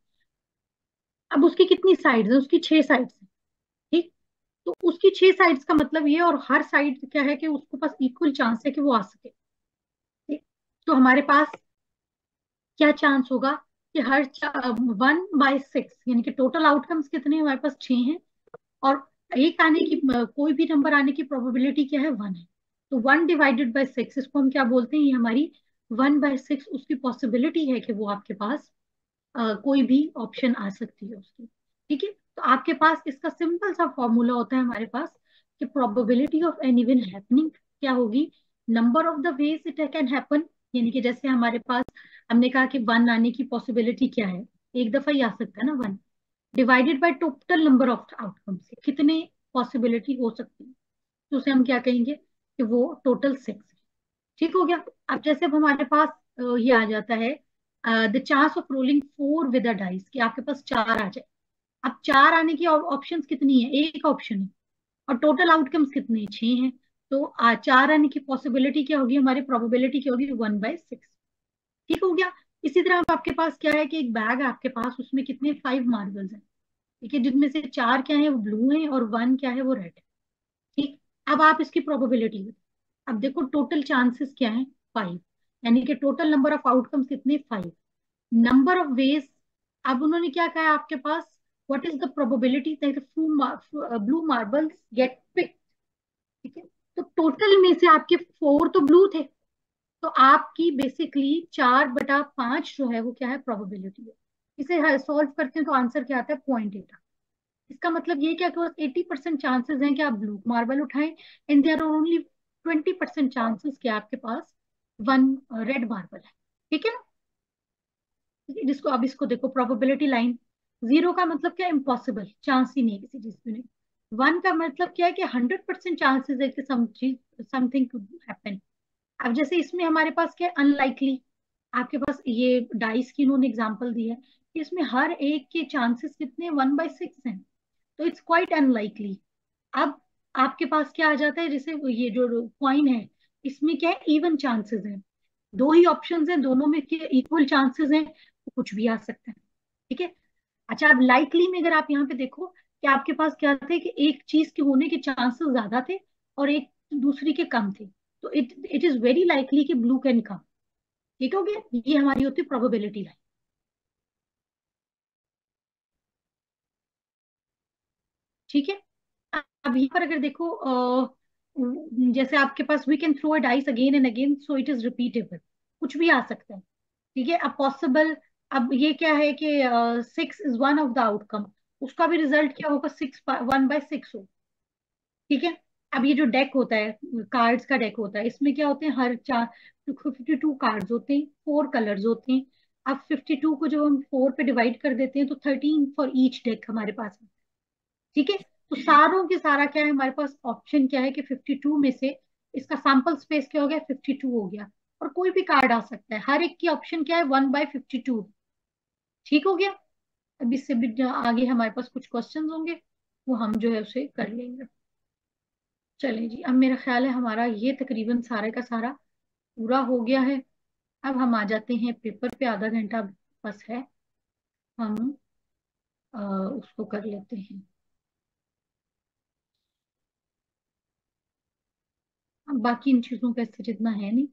अब उसकी कितनी साइड्स है, उसकी 6 साइड्स है। ठीक। तो उसकी 6 साइड्स का मतलब ये, और हर साइड क्या है कि उसके पास इक्वल चांस है कि वो आ सके। ठीक। तो हमारे पास क्या चांस होगा कि हर 1/6, यानी कि टोटल आउटकम्स कितने हैं? हमारे पास 6 हैं, और एक आने की कोई भी नंबर आने की प्रोबेबिलिटी क्या है, 1 है। तो 1/6, इसको हम क्या बोलते हैं, ये हमारी 1/6 उसकी पॉसिबिलिटी है कि वो आपके पास कोई भी ऑप्शन आ सकती है उसकी। ठीक है। तो आपके पास इसका सिंपल सा फॉर्मूला होता है हमारे पास कि probability of an event happening क्या होगी, number of the ways it can happen. यानी कि जैसे हमारे पास हमने कहा कि 1 आने की पॉसिबिलिटी क्या है, एक दफा ही आ सकता है ना 1, divided by total number of outcomes, कितने पॉसिबिलिटी हो सकती है, तो उसे हम क्या कहेंगे कि वो टोटल 6 है। ठीक हो गया। अब जैसे अब हमारे पास ये आ जाता है the chance of rolling 4 with a dice, कि आपके पास 4 आ जाए। अब 4 आने की ऑप्शंस कितनी है, एक ऑप्शन है, और टोटल आउटकम्स कितने हैं, 6 हैं। तो 4 आने की पॉसिबिलिटी क्या होगी, हमारी प्रोबेबिलिटी क्या होगी, 1/6। ठीक हो गया। इसी तरह अब आपके पास क्या है कि एक बैग है आपके पास, उसमें कितने 5 मार्बल्स हैं। ठीक है, जिनमें से 4 क्या है, वो ब्लू है, और 1 क्या है, वो रेड है। ठीक। अब आप इसकी प्रोबेबिलिटी, अब देखो टोटल चांसेस क्या है, 5, यानी कि टोटल नंबर ऑफ आउटकम्स कितने, 5। नंबर ऑफ वेज, अब उन्होंने क्या कहा है आपके पास, what is the probability that blue marbles get pick. ठीक है। तो टोटल में से आपके 4 तो ब्लू थे, तो आपकी बेसिकली 4/5 जो है वो क्या है, प्रोबेबिलिटी है। इसे सॉल्व करते हैं तो आंसर क्या आता है, 0.8। इसका मतलब ये क्या कि 80% चांसेस हैं कि आप ब्लू मार्बल उठाएं, and there are only 20% chances कि आपके पास 1 रेड मार्बल है। ठीक है ना। ठीक है, जिसको अब इसको देखो, प्रोबेबिलिटी लाइन, 0 का मतलब क्या, इम्पॉसिबल, चांस ही नहीं है किसी चीज में। 1 का मतलब क्या है कि 100% चांसेस है कि सम चीज, समथिंग टू हैपन। अब जैसे इसमें हमारे पास क्या है, अनलाइकली। आपके पास ये डाइस की इन्होंने एग्जांपल दी है कि इसमें हर एक के चांसेस कितने, 1/6 हैं। तो इट्स क्वाइट अनलाइकली। अब आपके पास क्या आ जाता है, जैसे ये जो कॉइन है, इसमें क्या है, इवन चांसेस हैं, दो ही ऑप्शंस हैं, दोनों में के इक्वल चांसेस हैं, तो कुछ भी आ सकता है। ठीक है। अच्छा, अब लाइकली में अगर आप यहाँ पे देखो कि आपके पास क्या थे कि एक चीज के होने के चांसेस ज्यादा थे, और एक दूसरी के कम थे, तो it it is very likely कि ब्लू कैन कम। ठीक हो गया, ये हमारी होती है प्रोबेबिलिटी लाइन। ठीक है। अब यहाँ पर अगर देखो जैसे आपके पास we can throw a dice again and again so it is repeatable, कुछ भी आ सकता है। ठीक है, अब पॉसिबल, अब ये क्या है कि 6 is one of the outcome, उसका भी रिजल्ट क्या होगा, 1/6 हो। ठीक है। अब ये जो डेक होता है, कार्ड्स का डेक होता है, इसमें क्या होते हैं, हर चार 52 कार्ड्स होते हैं, 4 कलर्स होते हैं। अब 52 को जब हम 4 पे डिवाइड कर देते हैं तो 13 फॉर ईच डेक हमारे पास है। ठीक है। तो सारों के सारा क्या है हमारे पास, ऑप्शन क्या है कि 52 में से इसका सैंपल स्पेस क्या हो गया, 52 हो गया। और कोई भी कार्ड आ सकता है, हर एक की ऑप्शन क्या है, 1/52। ठीक हो गया। अब इससे भी जो आगे हमारे पास कुछ क्वेश्चंस होंगे, वो हम जो है उसे कर लेंगे। चलिए जी, अब मेरा ख्याल है हमारा ये तकरीबन सारे का सारा पूरा हो गया है। अब हम आ जाते हैं पेपर पे, आधा घंटा बस है, हम उसको कर लेते हैं। अब बाकी इन चीजों का इससे जितना है नहीं।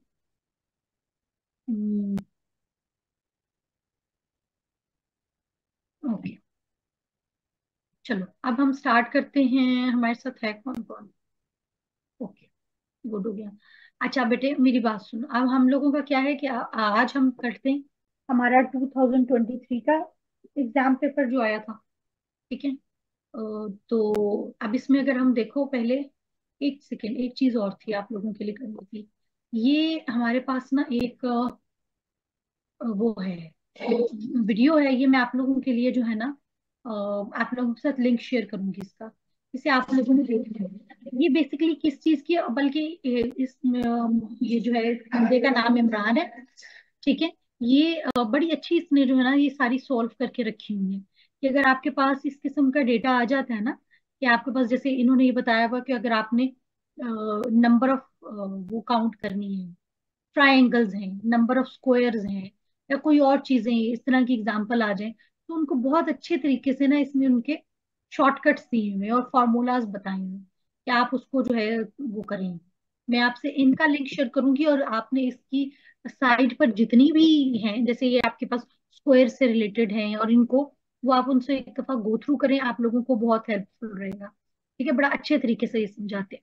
ओके, चलो अब हम स्टार्ट करते हैं। हमारे साथ है कौन कौन? ओके, गुड हो गया। अच्छा बेटे मेरी बात सुनो, अब हम लोगों का क्या है कि आज हम करते हैं हमारा 2023 का एग्जाम पेपर जो आया था। ठीक है। तो अब इसमें अगर हम देखो पहले, एक सेकेंड, एक चीज और थी आप लोगों के लिए करनी थी। ये हमारे पास ना एक वो है, वीडियो है, ये मैं आप लोगों के लिए जो है ना आप लोगों के साथ लिंक शेयर करूंगी इसका, इसे आप लोगों ने देखना है। ये बेसिकली किस चीज की, बल्कि इस ये जो है बंदे का नाम इमरान है। ठीक है। ये बड़ी अच्छी इसने जो है ना ये सारी सॉल्व करके रखी हुई है, कि अगर आपके पास इस किस्म का डेटा आ जाता है ना, कि आपके पास जैसे इन्होंने ये बताया हुआ कि अगर आपने नंबर ऑफ वो काउंट करनी है, ट्राइंगल्स हैं, नंबर ऑफ स्क्वायर्स हैं, या कोई और चीजें इस तरह की एग्जांपल आ जाए, तो उनको बहुत अच्छे तरीके से ना इसमें उनके शॉर्टकट्स दिए हुए हैं और फॉर्मूलाज बताए हुए हैं कि आप उसको जो है वो करें। मैं आपसे इनका लिंक शेयर करूंगी, और आपने इसकी साइट पर जितनी भी हैं, जैसे ये आपके पास स्क्वायर से रिलेटेड हैं और इनको, वो आप उनसे एक दफा गो थ्रू करें, आप लोगों को बहुत हेल्पफुल रहेगा। ठीक है, बड़ा अच्छे तरीके से ये समझाते हैं।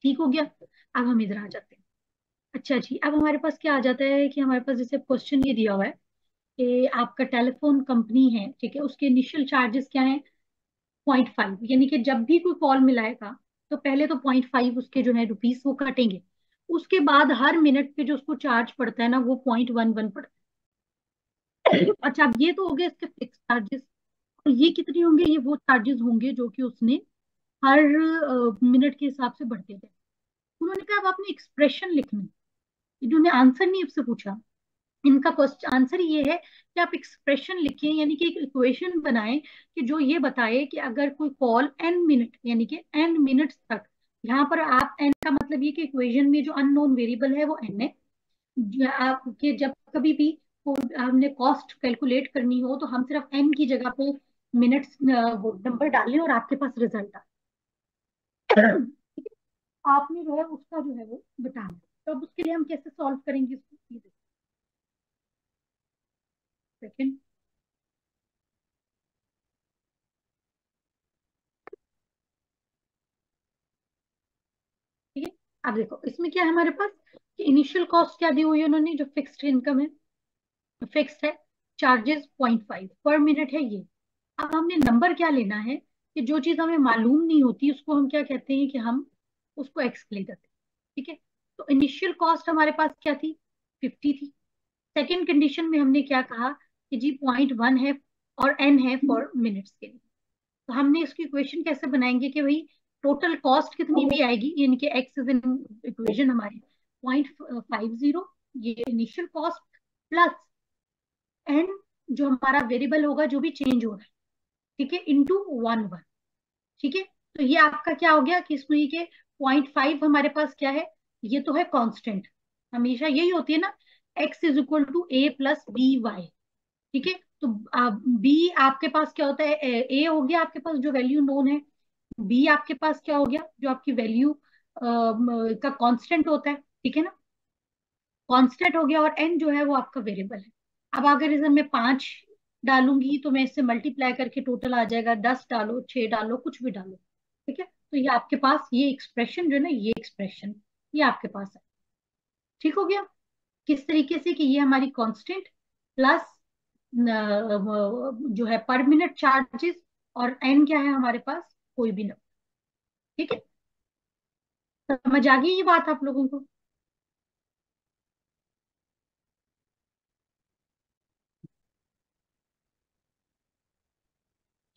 ठीक हो गया। अब हम इधर आ जाते हैं। अच्छा जी, अब हमारे पास क्या आ जाता है कि हमारे पास जैसे क्वेश्चन ये दिया हुआ है कि आपका टेलीफोन कंपनी है, ठीक है, उसके इनिशियल चार्जेस क्या है, 0.5, यानी कि जब भी कोई कॉल मिलाएगा तो पहले तो 0.5 उसके जो है रुपीस वो कटेंगे। उसके बाद हर मिनट पे जो उसको चार्ज पड़ता है ना, वो 0.11 पड़ता है। अच्छा, अब ये तो हो गया इसके फिक्स चार्जेस। और ये कितने होंगे, ये वो चार्जेस होंगे जो कि उसने हर मिनट के हिसाब से बढ़ते थे। उन्होंने कहा अब आपने एक्सप्रेशन लिखना है। इन्होंने आंसर नहीं आपसे पूछा, इनका क्वेश्चन आंसर ये है कि आप एक्सप्रेशन लिखें, यानी कि एक इक्वेशन बनाएं कि जो ये बताए कि अगर कोई कॉल एन मिनट, यानी कि एन मिनट्स तक, यहाँ पर आप एन का मतलब ये कि इक्वेशन में जो अननोन वेरिएबल है वो एन है। आपके जब कभी भी हमने कॉस्ट कैलकुलेट करनी हो तो हम सिर्फ एन की जगह पे मिनट्स वो नंबर डालें और आपके पास रिजल्ट आए। ठीक है, आपने जो है उसका जो है वो बताना। तो अब उसके लिए हम कैसे सॉल्व करेंगे इसको, सेकेंड। ठीक है। अब देखो इसमें क्या है हमारे पास, कि इनिशियल कॉस्ट क्या दी हुई है उन्होंने, जो फिक्स्ड इनकम है, फिक्स्ड है, चार्जेस 0.5 पर मिनट है ये। अब हमने नंबर क्या लेना है, कि जो चीज हमें मालूम नहीं होती उसको हम क्या कहते हैं, कि हम उसको एक्स ले देते हैं। ठीक है। तो इनिशियल कॉस्ट हमारे पास क्या थी, 50 थी। सेकेंड कंडीशन में हमने क्या कहा कि जी 0.1 है और एन है फॉर मिनट्स के लिए। तो हमने इसकी इक्वेशन कैसे बनाएंगे कि भाई टोटल कॉस्ट कितनी भी आएगी, यानी कि एक्स इज इन इक्वेशन हमारी 0.50, ये इनिशियल कॉस्ट, प्लस एन जो हमारा वेरिएबल होगा जो भी चेंज हो रहा है, ठीक है, इंटू 1/1। ठीक है। तो ये आपका क्या हो गया कि इसमें ये 0.5 हमारे पास क्या है, ये तो है कांस्टेंट, हमेशा यही होती है ना, X is equal to A plus B Y. ठीक है। तो बी आपके पास क्या होता है, ए हो गया आपके पास जो वैल्यू नोन है, बी आपके पास क्या हो गया जो आपकी वैल्यू का कांस्टेंट होता है। ठीक है ना। कांस्टेंट हो गया, और एन जो है वो आपका वेरिएबल है। अब अगर इसमें मैं 5 डालूंगी तो मैं इससे मल्टीप्लाई करके टोटल आ जाएगा, 10 डालो, 6 डालो, कुछ भी डालो। ठीक है, तो ये आपके पास ये एक्सप्रेशन जो है ना, ये एक्सप्रेशन ये आपके पास है। ठीक हो गया। किस तरीके से कि ये हमारी कांस्टेंट प्लस जो है पर मिनट चार्जेस, और एन क्या है हमारे पास, कोई भी नंबर। ठीक है, समझ आ गई ये बात आप लोगों को?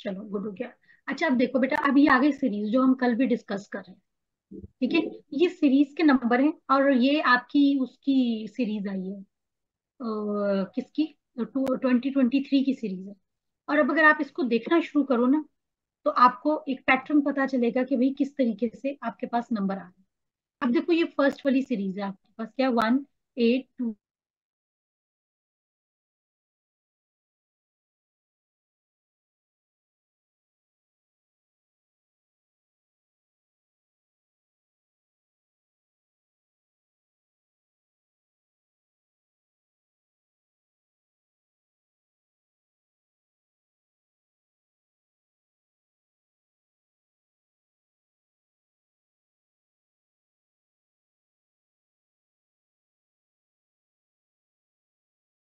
चलो गुड हो गया। अच्छा अब देखो बेटा, अभी आगे सीरीज जो हम कल भी डिस्कस कर रहे हैं, ठीक है, ये सीरीज के नंबर हैं, और ये आपकी उसकी सीरीज आई है, किसकी, 2023 की सीरीज है। और अब अगर आप इसको देखना शुरू करो ना, तो आपको एक पैटर्न पता चलेगा कि भाई किस तरीके से आपके पास नंबर आ रहे हैं। अब देखो ये फर्स्ट वाली सीरीज है, आपके पास क्या 1 8 2